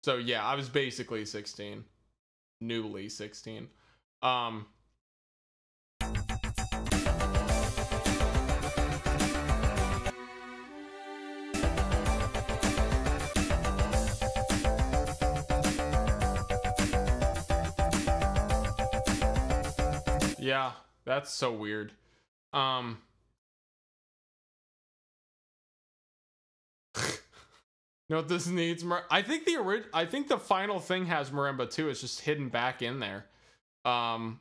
So yeah, I was basically 16. Newly 16. Yeah, that's so weird. You know what this needs? I think the final thing has marimba too. It's just hidden back in there. Boy,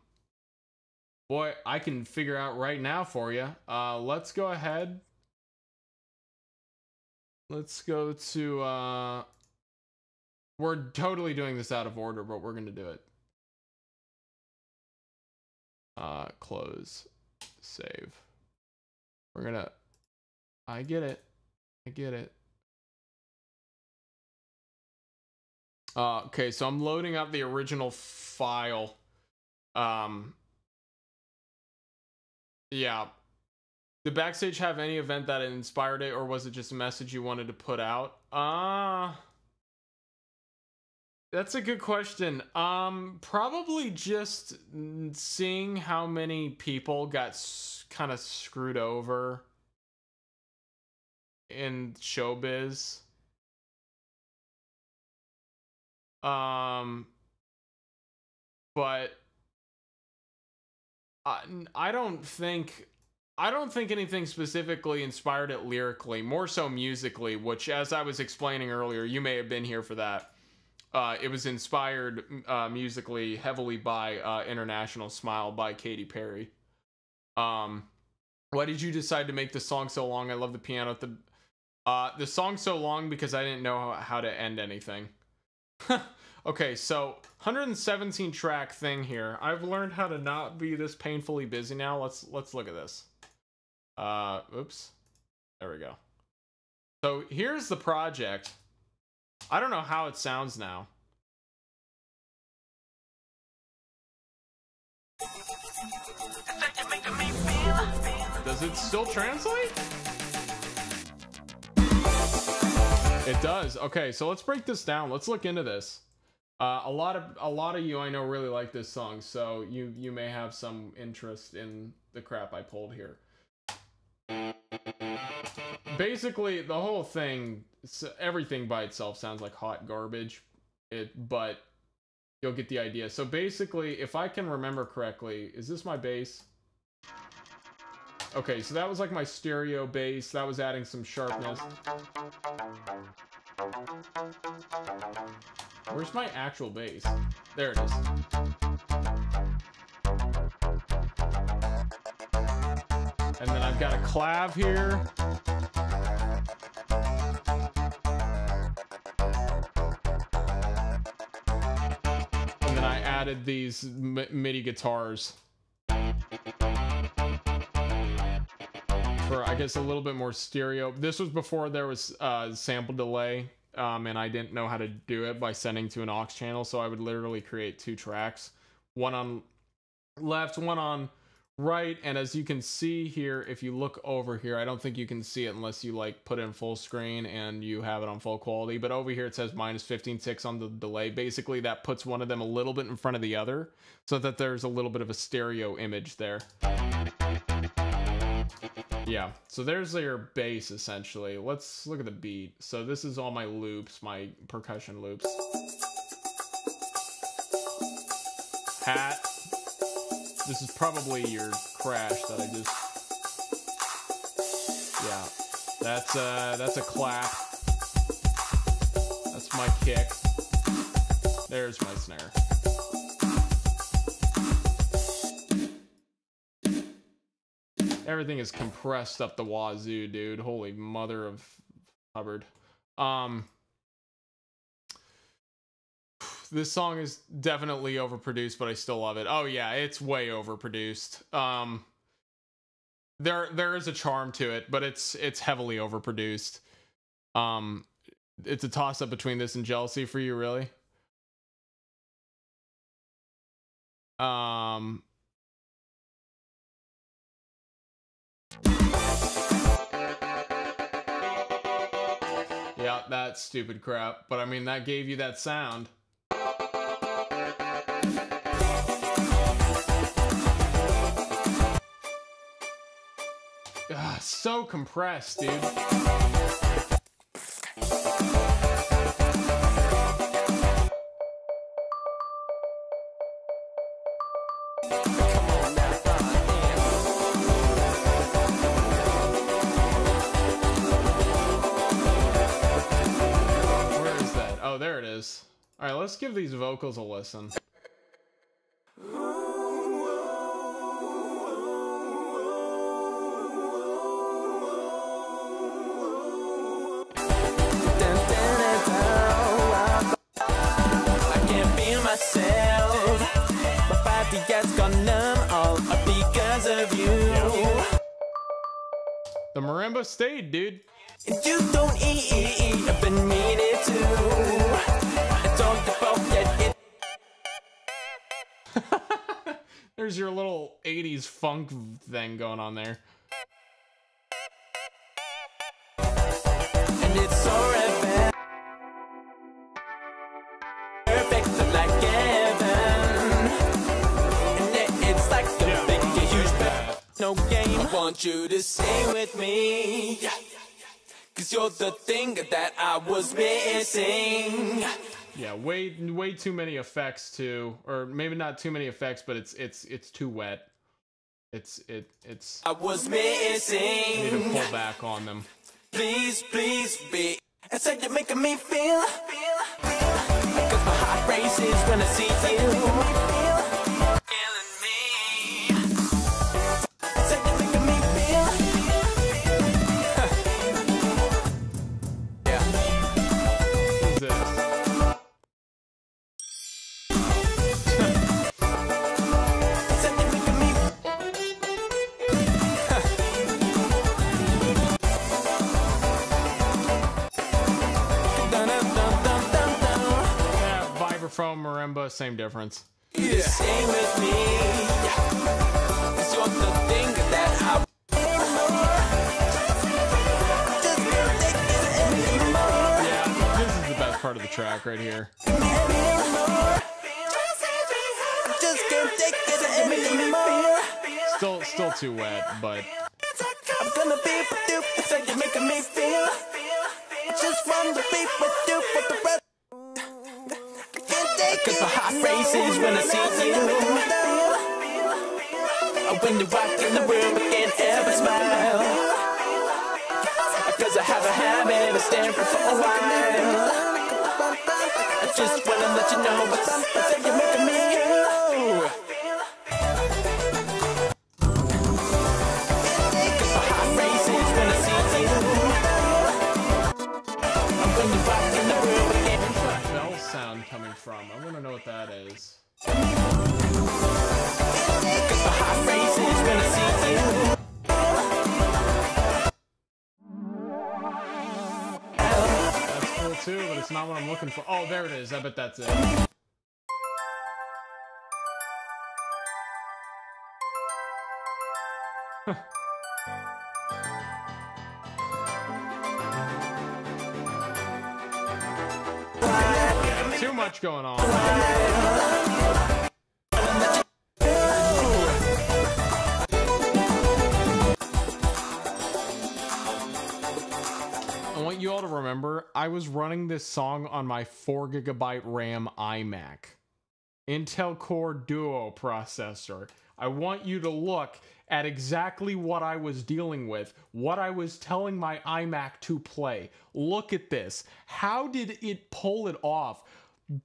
I can figure out right now for you. Let's go ahead. Let's go to we're totally doing this out of order, but we're gonna do it. Close, save. We're gonna... I get it. Okay, so I'm loading up the original file. Yeah. Did Backstage have any event that inspired it, or was it just a message you wanted to put out? That's a good question. Probably just seeing how many people got kind of screwed over in showbiz. But I don't think anything specifically inspired it lyrically, more so musically, which, as I was explaining earlier, you may have been here for that. It was inspired musically heavily by International Smile by Katy Perry. Why did you decide to make the song so long? I love the piano. The song so long because I didn't know how to end anything. Okay, so 117 track thing here. I've learned how to not be this painfully busy now. Let's look at this. Oops. There we go. So here's the project. I don't know how it sounds now. Does it still translate? It does. Okay, so let's break this down. Let's look into this. A lot of you I know really like this song, so you may have some interest in the crap I pulled here. basically the whole thing, everything by itself sounds like hot garbage, but you'll get the idea. So basically, if I can remember correctly, is this my bass? Okay, so that was like my stereo bass. That was adding some sharpness. Where's my actual bass? There it is. And then I've got a clav here. And then I added these MIDI guitars. For, I guess, a little bit more stereo. This was before there was sample delay, and I didn't know how to do it by sending to an aux channel, so I would literally create 2 tracks. One on left, one on right, and as you can see here, if you look over here, I don't think you can see it unless you like put in full screen and you have it on full quality, but over here it says minus 15.6 on the delay. Basically that puts one of them a little bit in front of the other so that there's a little bit of a stereo image there. Yeah, so there's your bass essentially. Let's look at the beat. So this is all my loops, my percussion loops. Hat. This is probably your crash that I just... Yeah, that's a clap. That's my kick. There's my snare. Everything is compressed up the wazoo, dude. Holy mother of Hubbard. This song is definitely overproduced, but I still love it. Oh yeah, it's way overproduced. There is a charm to it, but it's heavily overproduced. It's a toss-up between this and Jealousy for you, really. Yeah, that's stupid crap, but I mean, that gave you that sound. Ugh, so compressed, dude. Oh, there it is. All right, let's give these vocals a listen. I can't feel myself. My body has gone numb all because of you. The marimba stayed, dude. You don't eat, I've been meaning to. It's all the forget it. There's your little 80s funk thing going on there. And it's so perfect like heaven. And it's like a big, huge no game. I want you to stay with me. 'Cause you're the thing that I was missing. Yeah, way too many effects too, or maybe not too many effects, but it's too wet. It's I was missing. I need to pull back on them. Please be. It's like you're making me feel. 'Cause my heart races when I see you. From marimba, same difference. Yeah. Stay with me. 'Cause you're the thing that yeah, this is the best part of the track right here. Still too wet, but I'm gonna be with you. It's how you're making me feel. I just wanna be with you for the rest. Cause my heart races when I see you. When you walk in the room, I can't ever smile. Cause I have a habit of staring for a while. I just wanna let you know what's up, I think you're making me feel. Cause my heart races when I see you. When you walk in the room, I can't. Where's that bell sound coming from? I want to know what that is. Cause my heart races when I see you. That's cool too, but it's not what I'm looking for. Oh, there it is. I bet that's it. Too much going on. I want you all to remember, I was running this song on my 4GB RAM iMac. Intel Core Duo processor. I want you to look at exactly what I was dealing with, what I was telling my iMac to play. Look at this. How did it pull it off?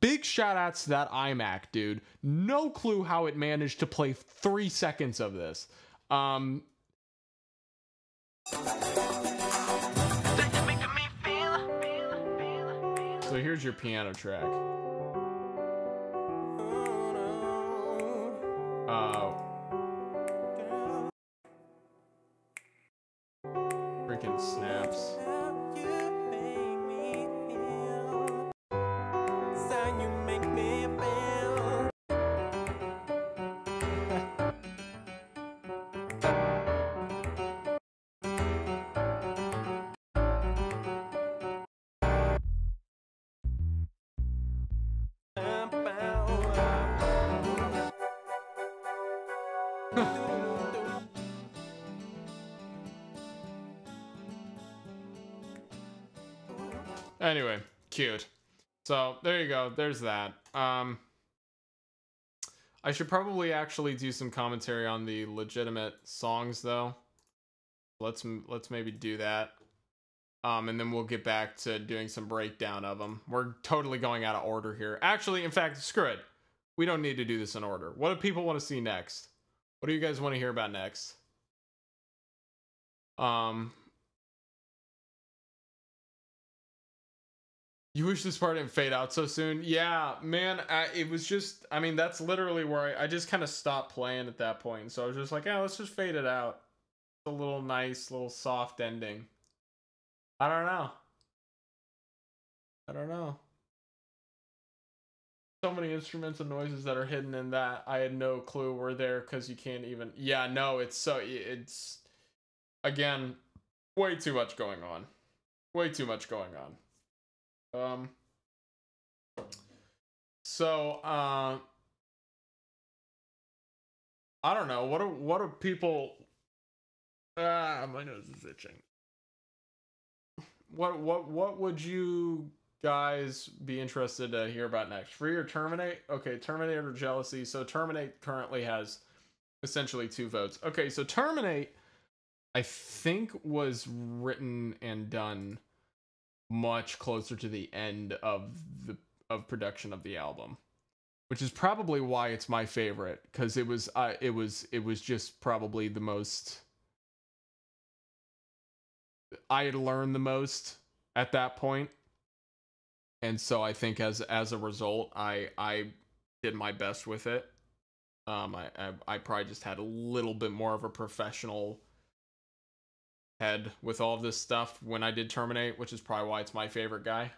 Big shout outs to that iMac, dude. No clue how it managed to play 3 seconds of this. So here's your piano track. Freaking snaps. Anyway, cute. So there you go. There's that. I should probably actually do some commentary on the legitimate songs though. Let's maybe do that. And then we'll get back to doing some breakdown of them. We're totally going out of order here. Actually, in fact, screw it. We don't need to do this in order. What do people want to see next? What do you guys want to hear about next? You wish this part didn't fade out so soon? Yeah, man, it was just, I mean, that's literally where I just kind of stopped playing at that point. So I was just like, yeah, let's just fade it out. It's a little nice, little soft ending. I don't know. I don't know. So many instruments and noises that are hidden in that I had no clue were there because you can't even, yeah, no, it's again, way too much going on. Way too much going on. I don't know. What are people? My nose is itching. What would you guys be interested to hear about next? Free or Terminate? Okay, Terminate or Jealousy. So Terminate currently has essentially 2 votes. Okay, so Terminate, I think, was written and done much closer to the end of production of the album, which is probably why it's my favorite, because it was just probably the most I had learned the most at that point, and so I think as a result I did my best with it. I probably just had a little bit more of a professional head with all of this stuff when I did Terminate, which is probably why it's my favorite guy.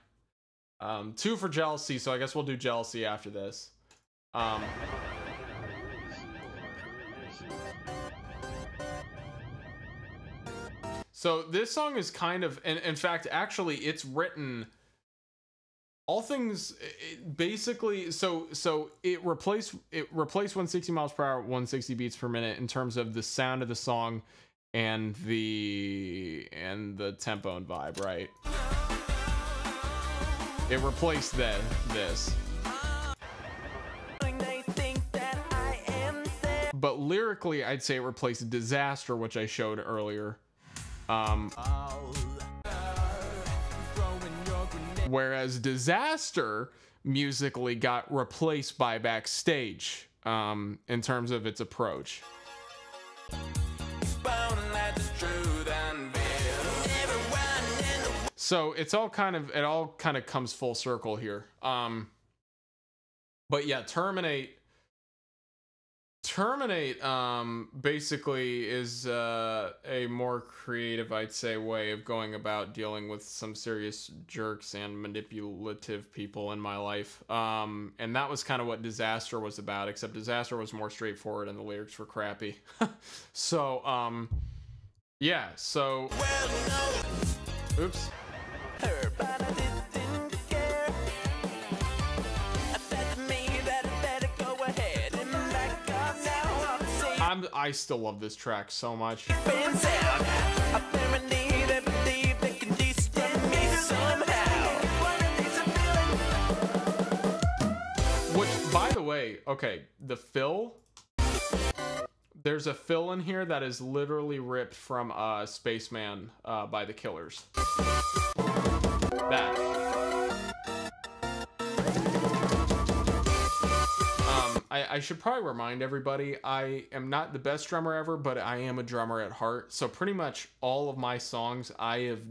2 for Jealousy, so I guess we'll do Jealousy after this. So this song is kind of, and in fact, actually, it's written all things basically. So it replaced 160 miles per hour, 160 beats per minute in terms of the sound of the song and the tempo and vibe, right? It replaced this. But lyrically, I'd say it replaced Disaster, which I showed earlier. Whereas Disaster musically got replaced by Backstage in terms of its approach. So it's all kind of, it all kind of comes full circle here. But yeah, Terminate basically is a more creative, I'd say, way of going about dealing with some serious jerks and manipulative people in my life. And that was kind of what Disaster was about, except Disaster was more straightforward and the lyrics were crappy. So, yeah, so... Oops. I still love this track so much. Which, by the way, okay, the fill, there's a fill in here that is literally ripped from Spaceman by The Killers. That. I should probably remind everybody, I am not the best drummer ever, but I am a drummer at heart. So pretty much all of my songs, I've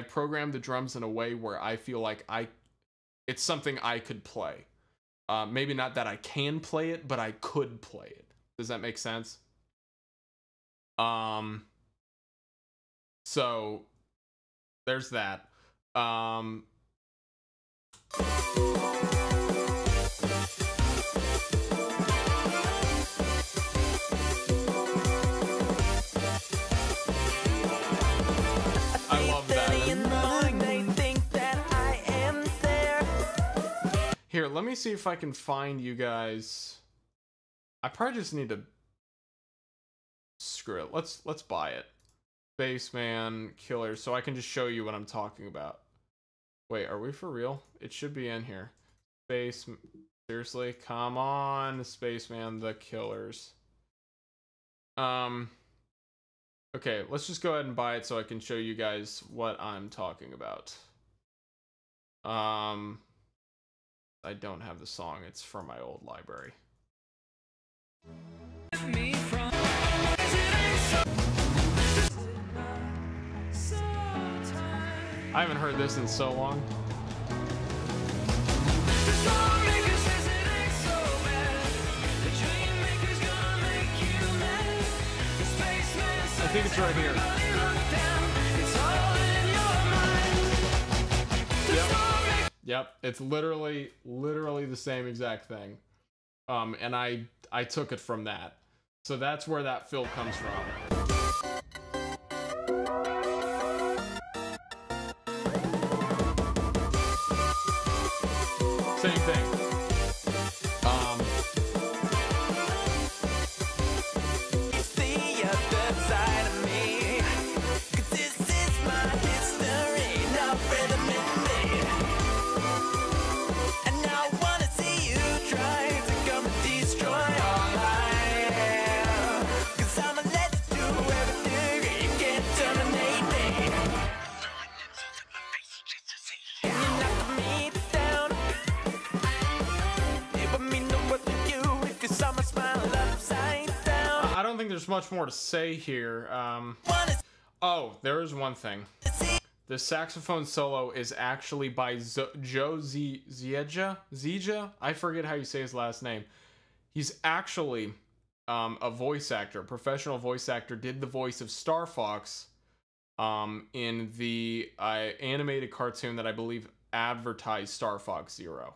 programmed the drums in a way where I feel like it's something I could play. Maybe not that I can play it, but I could play it. Does that make sense? So there's that. Here, let me see if I can find you guys. I probably just need to screw it. Let's buy it. Spaceman Killer, so I can just show you what I'm talking about. Wait, are we for real? It should be in here. Seriously? Come on, Spaceman the Killers. Okay, let's just go ahead and buy it so I can show you guys what I'm talking about. I don't have the song, it's from my old library. I haven't heard this in so long. I think it's right here. Yep, it's literally the same exact thing. And I took it from that. So that's where that fill comes from. Same thing. There's much more to say here. Oh, there is one thing. The saxophone solo is actually by Joe Zieja? I forget how you say his last name. He's actually a voice actor, professional voice actor, did the voice of Star Fox in the animated cartoon that I believe advertised Star Fox Zero.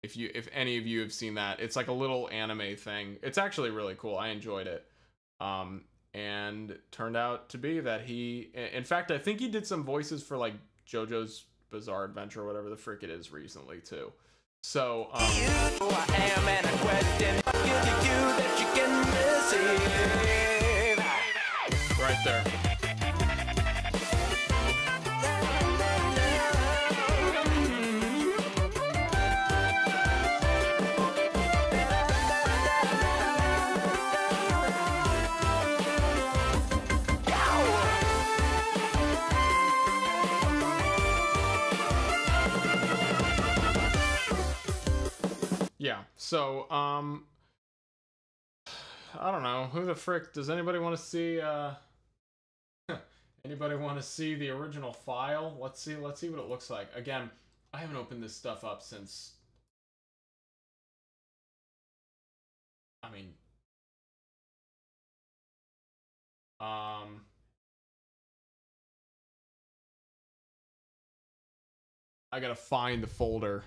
If any of you have seen that, it's like a little anime thing. It's actually really cool. I enjoyed it. And it turned out to be that in fact, I think he did some voices for like JoJo's Bizarre Adventure or whatever the frick it is recently too. So, right there. Yeah, so, I don't know. Who the frick? Does anybody want to see, anybody want to see the original file? Let's see what it looks like. Again, I haven't opened this stuff up since... I mean... I gotta find the folder.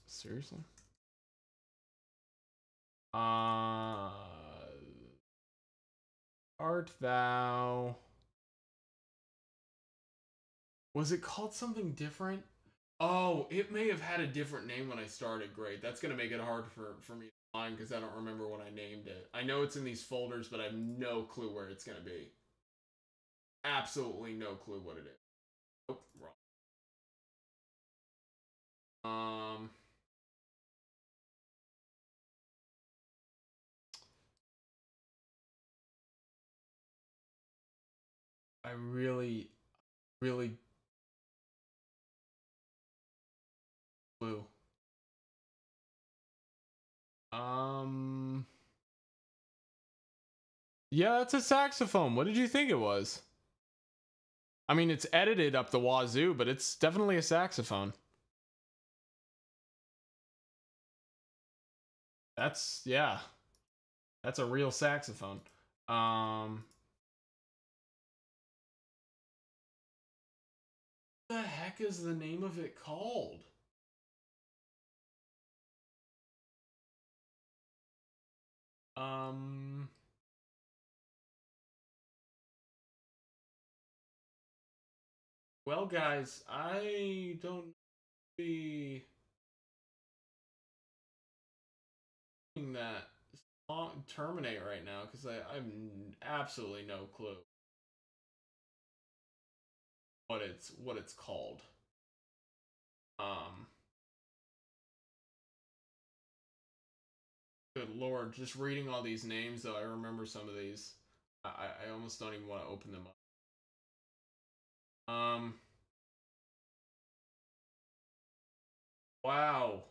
Seriously? Art Thou. Was it called something different? Oh, it may have had a different name when I started. Great. That's gonna make it hard for me to find because I don't remember when I named it. I know it's in these folders, but I have no clue where it's gonna be. Absolutely no clue what it is. Nope, wrong. I really clue. Yeah, it's a saxophone. What did you think it was? I mean, it's edited up the wazoo, but it's definitely a saxophone. Yeah. That's a real saxophone. What the heck is the name of it called? Well, guys, I don't be that song terminate right now because I have absolutely no clue what it's called. Good Lord, just reading all these names though, I remember some of these. I almost don't even want to open them up. Wow.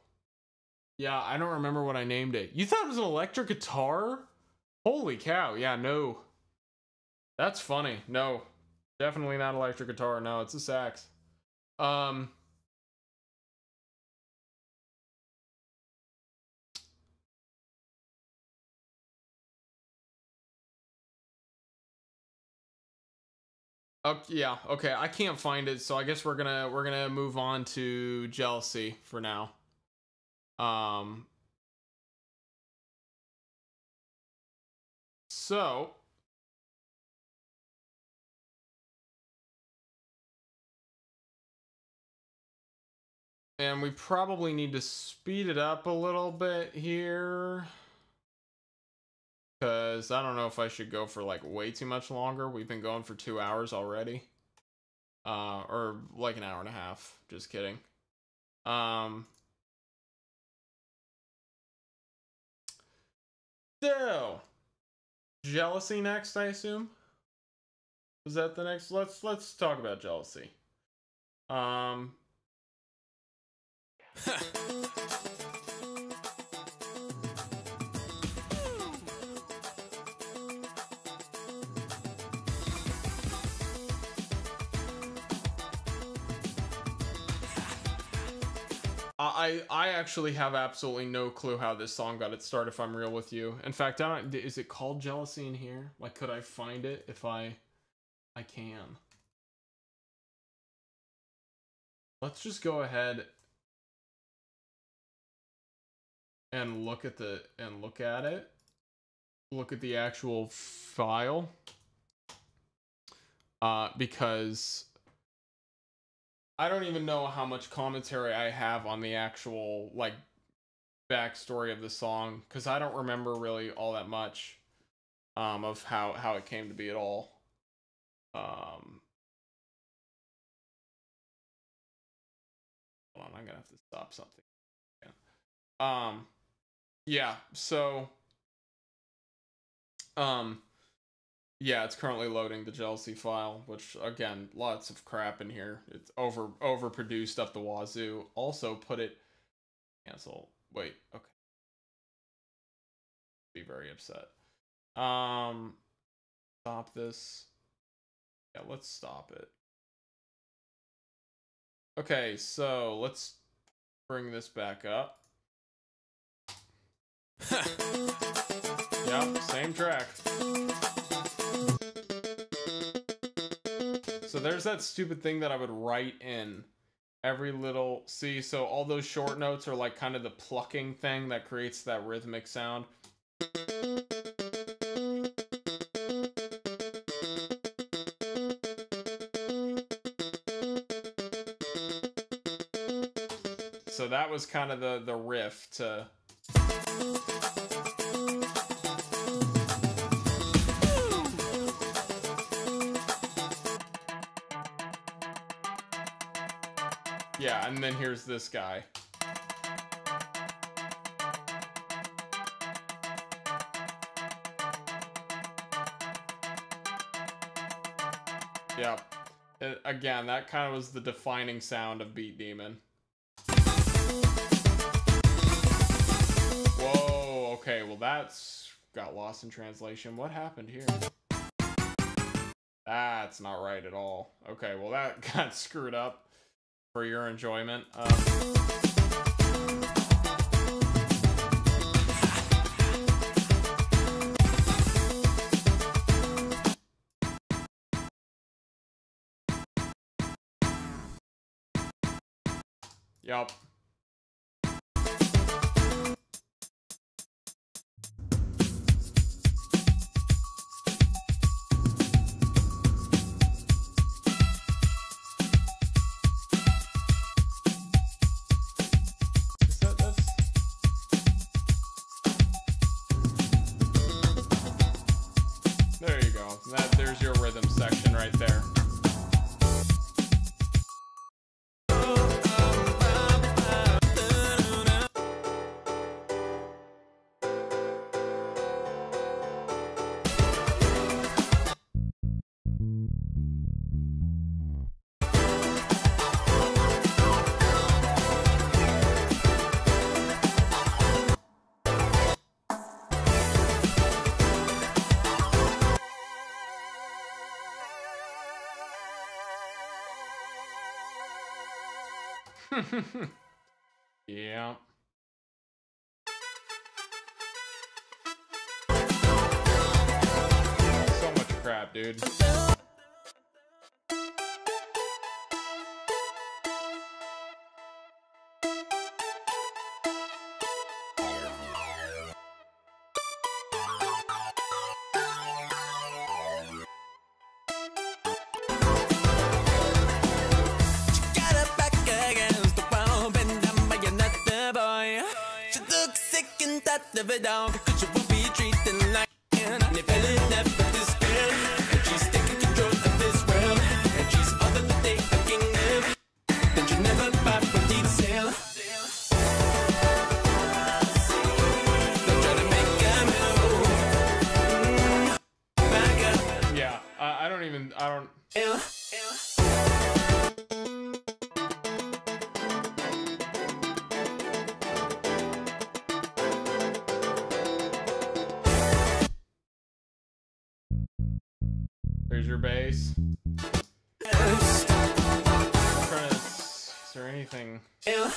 Yeah, I don't remember what I named it. You thought it was an electric guitar? Holy cow. Yeah, no. That's funny. No. Definitely not electric guitar. No, it's a sax. Yeah, okay. I can't find it, so I guess we're gonna move on to Jealousy for now. So and we probably need to speed it up a little bit here. Because I don't know if I should go for like way too much longer. We've been going for 2 hours already. Or like an hour and a half. Just kidding. So, Jealousy next, I assume? Was that the next? Let's talk about Jealousy. I actually have absolutely no clue how this song got its start, if I'm real with you. In fact, I don't, is it called Jealousy in here? Like, could I find it if I can? Let's just go ahead and look at it. Look at the actual file. Because I don't even know how much commentary I have on the actual, like, backstory of the song, because I don't remember really all that much of how it came to be at all. Hold on, I'm gonna have to stop something. Yeah, so yeah, it's currently loading the jealousy file, which again, lots of crap in here. It's overproduced up the wazoo. Also put it cancel. Wait, okay. Be very upset. Stop this. Yeah, let's stop it. Okay, so let's bring this back up. Yep, same track. So there's that stupid thing that I would write in every little, see, so all those short notes are like kind of the plucking thing that creates that rhythmic sound. So that was kind of the riff to... Yeah, and then here's this guy. Yep. Again, that kind of was the defining sound of Beat Demon. Whoa, okay, well that's got lost in translation. What happened here? That's not right at all. Okay, well that got screwed up for your enjoyment. Yup. There you go. There's your rhythm section right there. Yeah. So much crap, dude. Of a dog, she will be treated like an independent never despair. And she's taking control of this world, and she's all that they are king of. Then she never buy from detail. Don't try to make a move. Back up. Yeah, I don't. There's your bass. Is there anything? Yeah,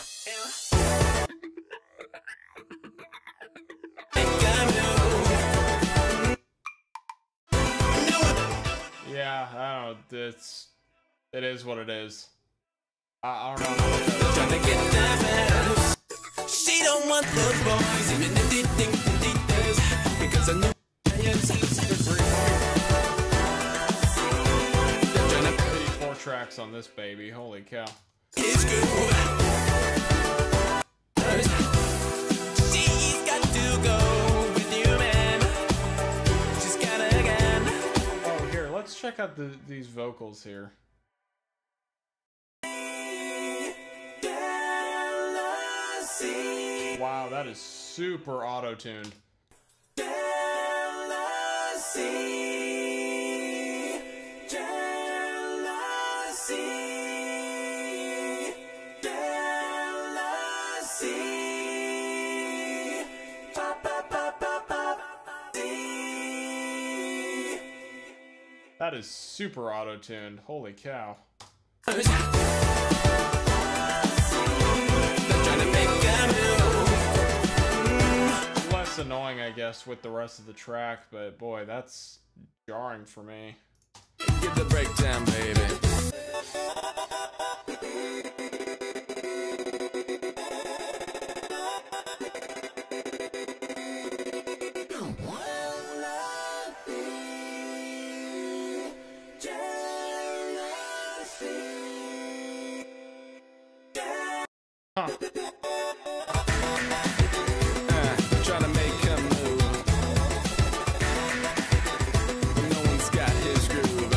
I don't know. It is what it is. I don't know. Trying to get that. She don't want those boys, even if they think that they does. Because I know. 84 tracks on this baby. Holy cow. It's good. let's check out these vocals here. Wow, that is super auto-tuned. That is super auto-tuned. Holy cow. Less annoying, I guess, with the rest of the track, but boy, that's jarring for me. Give the breakdown, baby. Trying to make him move. No one's got his groove.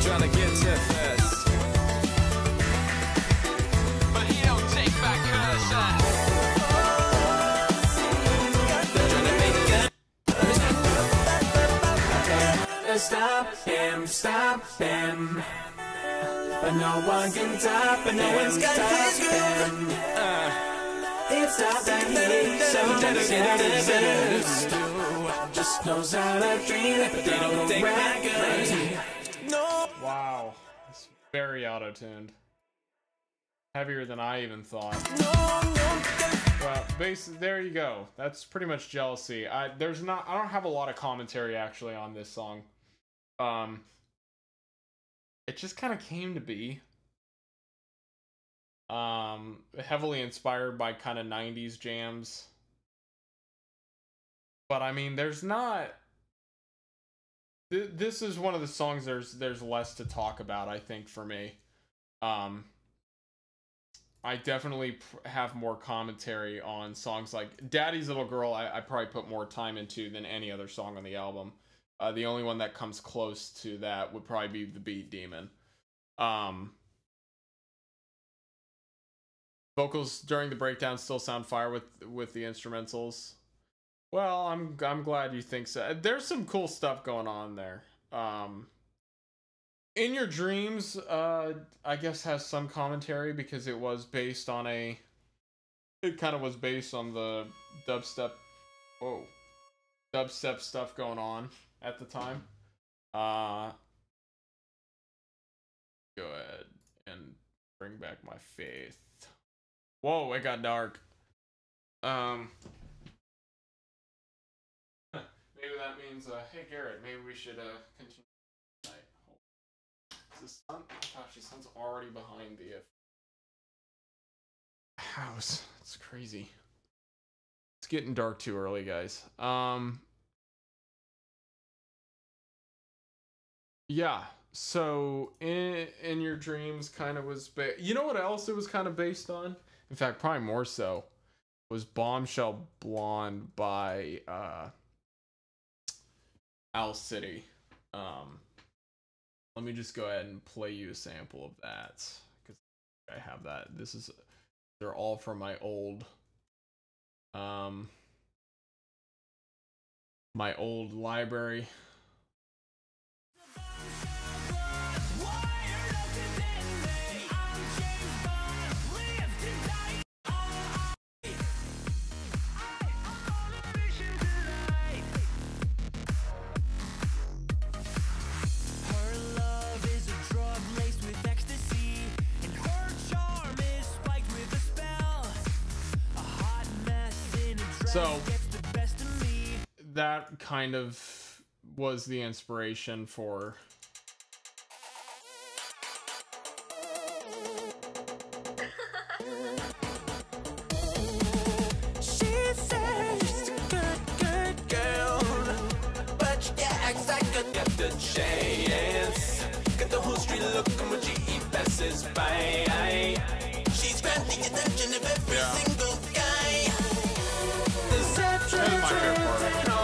Trying to get to first, but he don't take back curse. Trying to make him stop him. But no one can stop, but no one's got his groove. It's not that he's so dedicated. Just knows how to dream it, but they don't take back crazy. No. Wow, it's very auto-tuned. Heavier than I even thought. Well, there you go. That's pretty much Jealousy. I don't have a lot of commentary actually on this song. It just kind of came to be. Heavily inspired by kind of 90s jams. But I mean, there's not... This is one of the songs there's less to talk about, I think, for me. I definitely have more commentary on songs like Daddy's Little Girl. I probably put more time into than any other song on the album. The only one that comes close to that would probably be The Beat Demon. Vocals during the breakdown still sound fire with the instrumentals. Well, I'm glad you think so. There's some cool stuff going on there. In Your Dreams, I guess has some commentary because it was based on it kind of was based on the dubstep stuff going on at the time. Go ahead and bring back my faith. Whoa, it got dark. Maybe that means, hey Garrett, maybe we should continue tonight. Is the sun? Oh gosh, the sun's already behind the house. It's crazy. It's getting dark too early, guys. Yeah. So in Your Dreams kind of was you know what else it was kind of based on? In fact, probably more so, was Bombshell Blonde by Owl City. Let me just go ahead and play you a sample of that because I have that. They're all from my old library. So that kind of was the inspiration for chance. Got the whole street looking when she passes by. She's granting attention of every single guy. The my favorite part.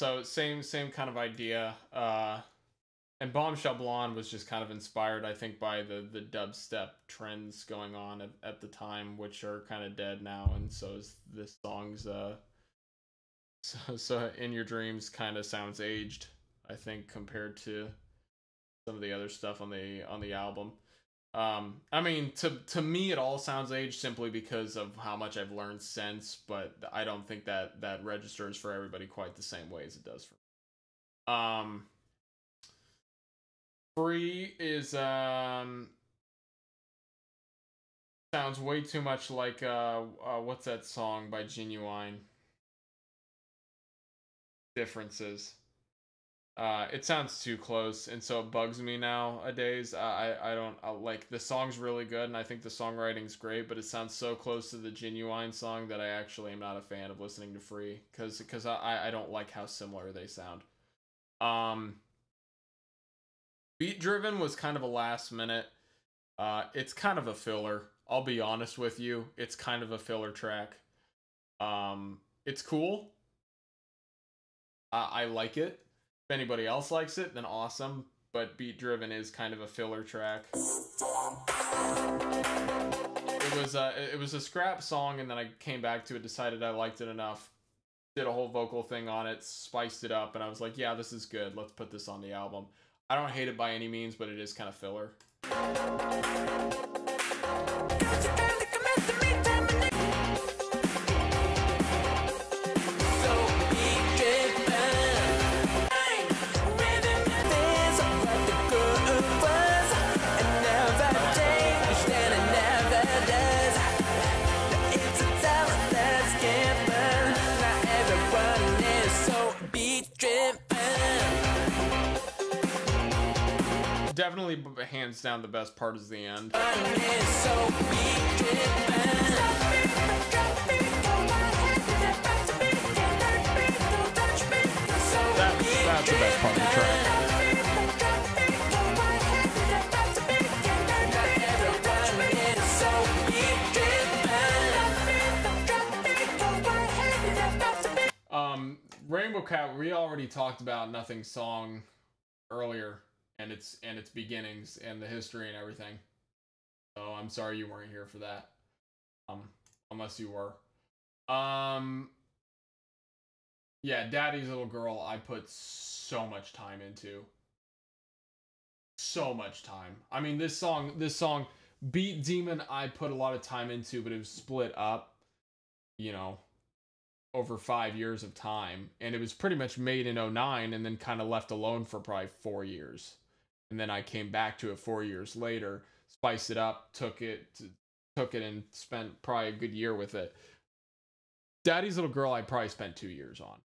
so same kind of idea. And Bombshell Blonde was just kind of inspired, I think, by the dubstep trends going on at the time, which are kind of dead now, and so is this song's so In Your Dreams kind of sounds aged, I think, compared to some of the other stuff on the album. I mean, to me, it all sounds aged simply because of how much I've learned since, but I don't think that registers for everybody quite the same way as it does for me. Free is sounds way too much like what's that song by Genuine? Differences. It sounds too close, and so it bugs me nowadays. I don't like, the song's really good, and I think the songwriting's great, but it sounds so close to the Genuine song that I actually am not a fan of listening to Free, because I don't like how similar they sound. Beat Driven was kind of a last minute. It's kind of a filler. I'll be honest with you. It's kind of a filler track. It's cool. I like it. If anybody else likes it, then awesome. But Beat Driven is kind of a filler track. It was a scrap song, and then I came back to it, decided I liked it enough, did a whole vocal thing on it, spiced it up, and I was like, yeah, this is good. Let's put this on the album. I don't hate it by any means, but it is kind of filler. Definitely, hands down, the best part is the end. That's the best part of the track. Rainbow Cat, we already talked about Nothing Song earlier, and its beginnings and the history and everything. So I'm sorry you weren't here for that. Unless you were. Yeah, Daddy's Little Girl, I put so much time into. So much time. I mean, this song, Beat Demon, I put a lot of time into, but it was split up, you know, over 5 years of time. And it was pretty much made in 2009 and then kind of left alone for probably 4 years. And then I came back to it 4 years later, spiced it up, took it and spent probably a good year with it. Daddy's Little Girl, I probably spent 2 years on,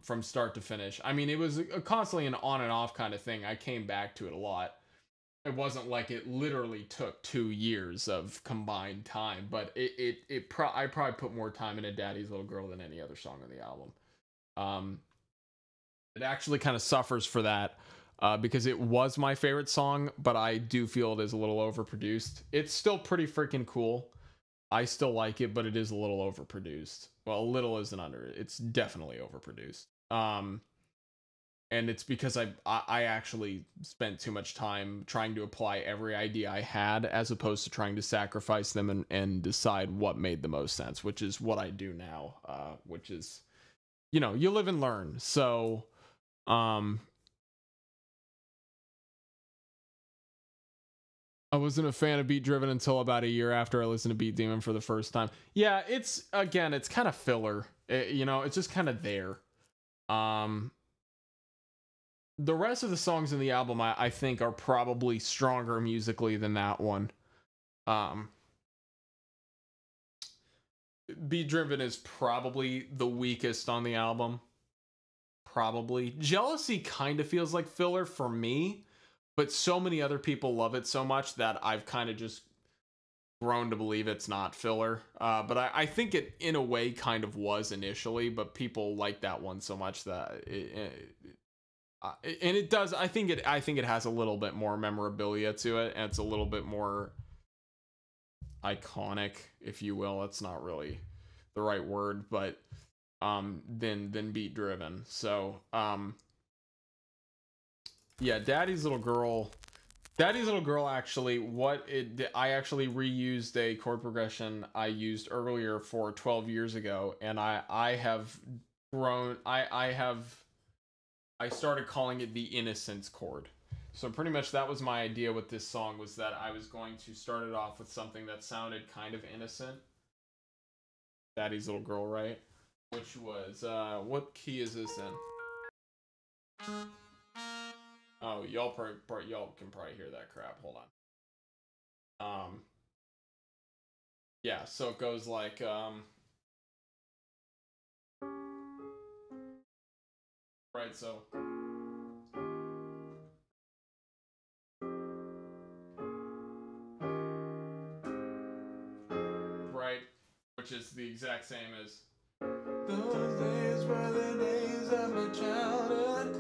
from start to finish. I mean, it was constantly an on and off kind of thing. I came back to it a lot. It wasn't like it literally took 2 years of combined time, but I probably put more time into Daddy's Little Girl than any other song on the album. It actually kind of suffers for that, because it was my favorite song, but I do feel it is a little overproduced. It's still pretty freaking cool. I still like it, but it is a little overproduced. Well, a little isn't under it. It's definitely overproduced. And it's because I actually spent too much time trying to apply every idea I had, as opposed to trying to sacrifice them and decide what made the most sense, which is what I do now, which is, you know, you live and learn. So, I wasn't a fan of Beat Driven until about a year after I listened to Beat Demon for the first time. Yeah, it's kind of filler. You know, it's just kind of there. The rest of the songs in the album, I think, are probably stronger musically than that one. Beat Driven is probably the weakest on the album. Probably. Jealousy kind of feels like filler for me, but so many other people love it so much that I've kind of just grown to believe it's not filler. But I think it, in a way, kind of was initially, but people like that one so much that and it does. I think it has a little bit more memorabilia to it, and it's a little bit more iconic, if you will. That's not really the right word, but than beat driven. So yeah, Daddy's Little Girl actually, I actually reused a chord progression I used earlier for 12 years ago, and I have grown, I started calling it the Innocence chord. So pretty much that was my idea with this song, was that I was going to start it off with something that sounded kind of innocent. Daddy's Little Girl, right? Which was, what key is this in? Oh, y'all can probably hear that crap. Hold on. Yeah, so it goes like, right, so. Right, which is the exact same as. Those days were the days of my childhood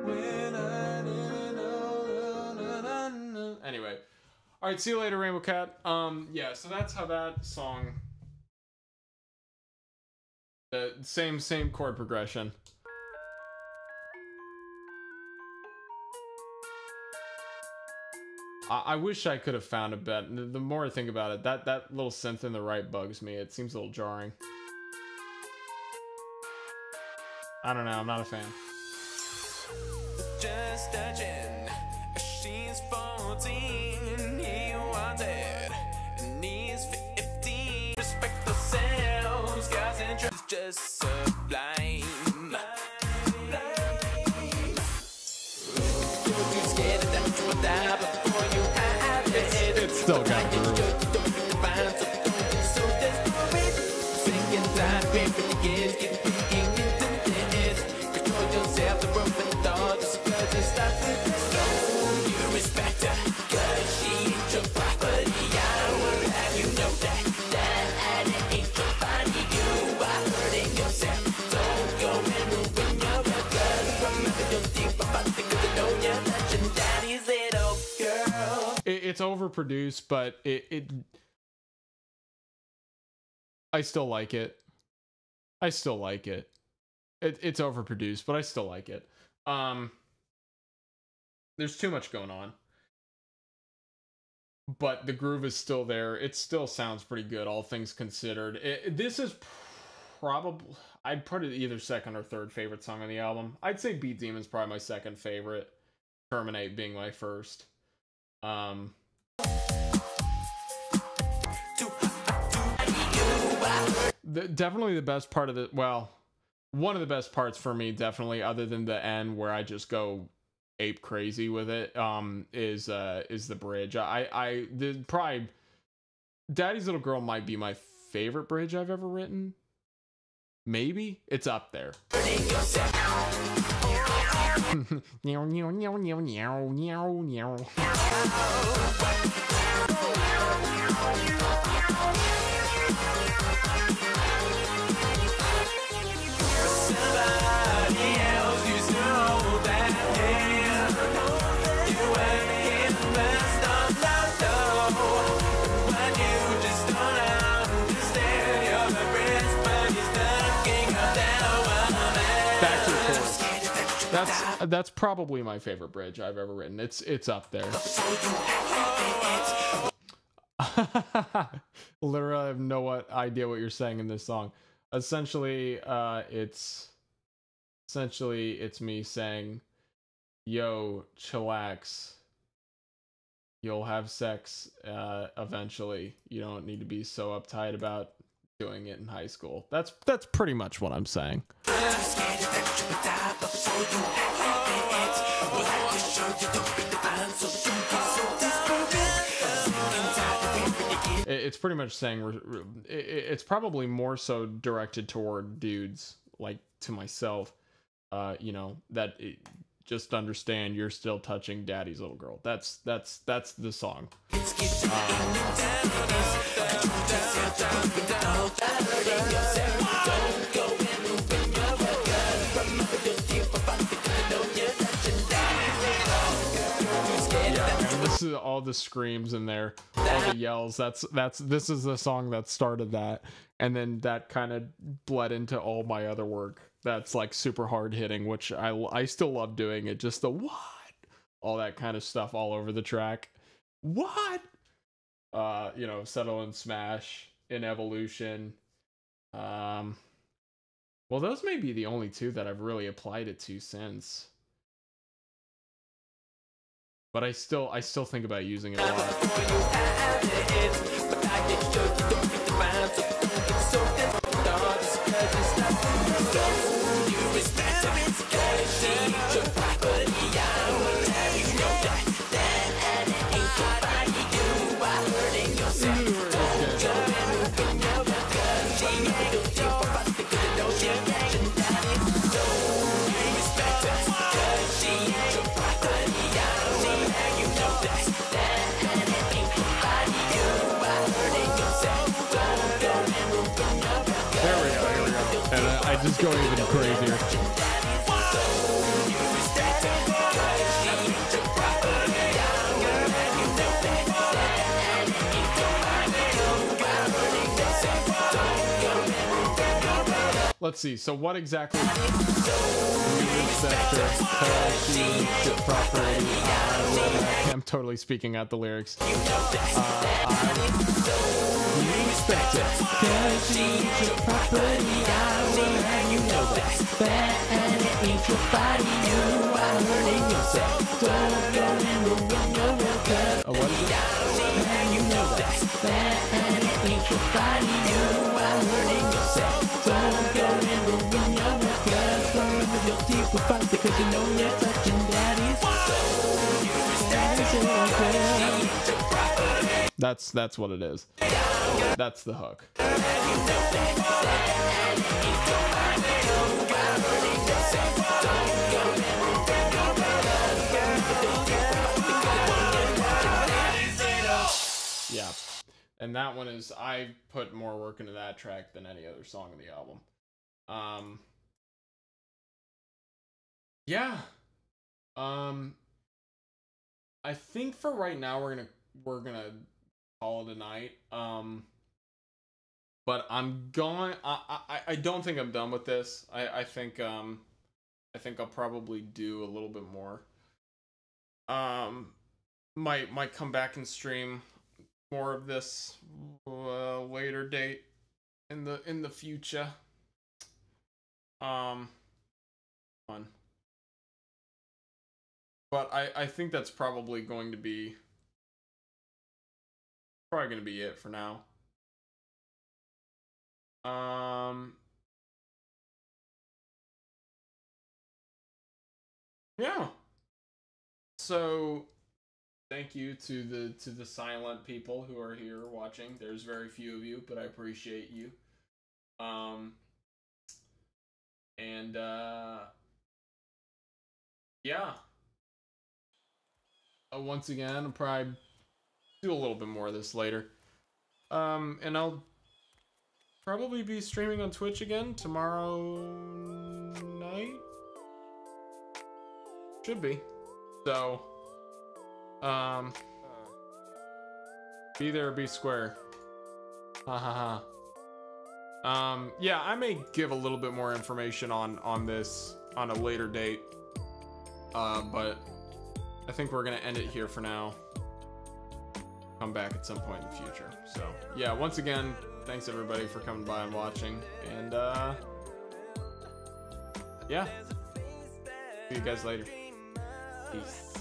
when I didn't know. Anyway, all right. See you later, Rainbow Cat. Yeah. So that's how that song. The same chord progression. I wish I could have found a bet. The more I think about it, that little synth in the right bugs me. It seems a little jarring. I don't know. I'm not a fan. Just touching. She's 14. He wanted. And he's 15. Respect ourselves. Guys and drugs just sublime. Don't be scared of that. Before you have it. It's still got groove. So desperate. Thinking that baby is getting. Yourself the room with the dog, just because you stop with the soul. You respect her, cause she ain't your property. I will have you know that ain't your body. You are hurting yourself. Don't go and ruin your girl. Remember your deep about the good to know you're touching Daddy's little girl. It's overproduced, but I still like it. It's overproduced, but I still like it. There's too much going on, but the groove is still there. It still sounds pretty good, all things considered. This is probably, I'd put it either second or third favorite song on the album. I'd say Beat Demon's probably my second favorite. Terminate being my first. Definitely the best part of the, well, one of the best parts for me, definitely, other than the end where I just go ape crazy with it, is the bridge. Probably Daddy's Little Girl might be my favorite bridge I've ever written. Maybe it's up there. That's probably my favorite bridge I've ever written. It's up there. Literally, I have no idea what you're saying in this song. Essentially, it's me saying, "Yo, chillax. You'll have sex eventually. You don't need to be so uptight about doing it in high school." That's pretty much what I'm saying. It's pretty much saying, it's probably more so directed toward dudes, like to myself, you know, that just understand you're still touching Daddy's Little Girl. That's the song. Yeah, and this is all the screams in there. all the yells. This is the song that started that, and then that kind of bled into all my other work that's like super hard hitting, which I still love doing it. Just the what, all that kind of stuff all over the track. What? You know, Settle and Smash, In Evolution. Well, those may be the only two that I've really applied it to since. But I still think about using it a lot. I just go even crazier. Let's see. So what exactly? I'm totally speaking out the lyrics. Respect it. Cause she's your property, I will have you know that. That ain't your body, you are hurting yourself. Don't go and ruin your world, cause what is it? And you know that. That ain't your body, you are hurting yourself. Don't go and ruin your world, cause some of your teeth will fight because you know you're touching daddy's soul. That's what it is. That's the hook. Yeah. And that one is, I put more work into that track than any other song on the album. Yeah. I think for right now we're gonna call it a night. But I'm going. I don't think I'm done with this. I think I'll probably do a little bit more. Might come back and stream more of this later date in the future. Fun. But I think that's probably going to be it for now. Yeah. So thank you to the silent people who are here watching. There's very few of you, but I appreciate you. And yeah. Once again, I'll probably do a little bit more of this later. And I'll probably be streaming on Twitch again tomorrow night. Should be. So, be there or be square. Ha ha ha. Yeah, I may give a little bit more information on this on a later date. But I think we're gonna end it here for now. Come back at some point in the future. So yeah, once again, thanks everybody for coming by and watching, and yeah, see you guys later. Peace.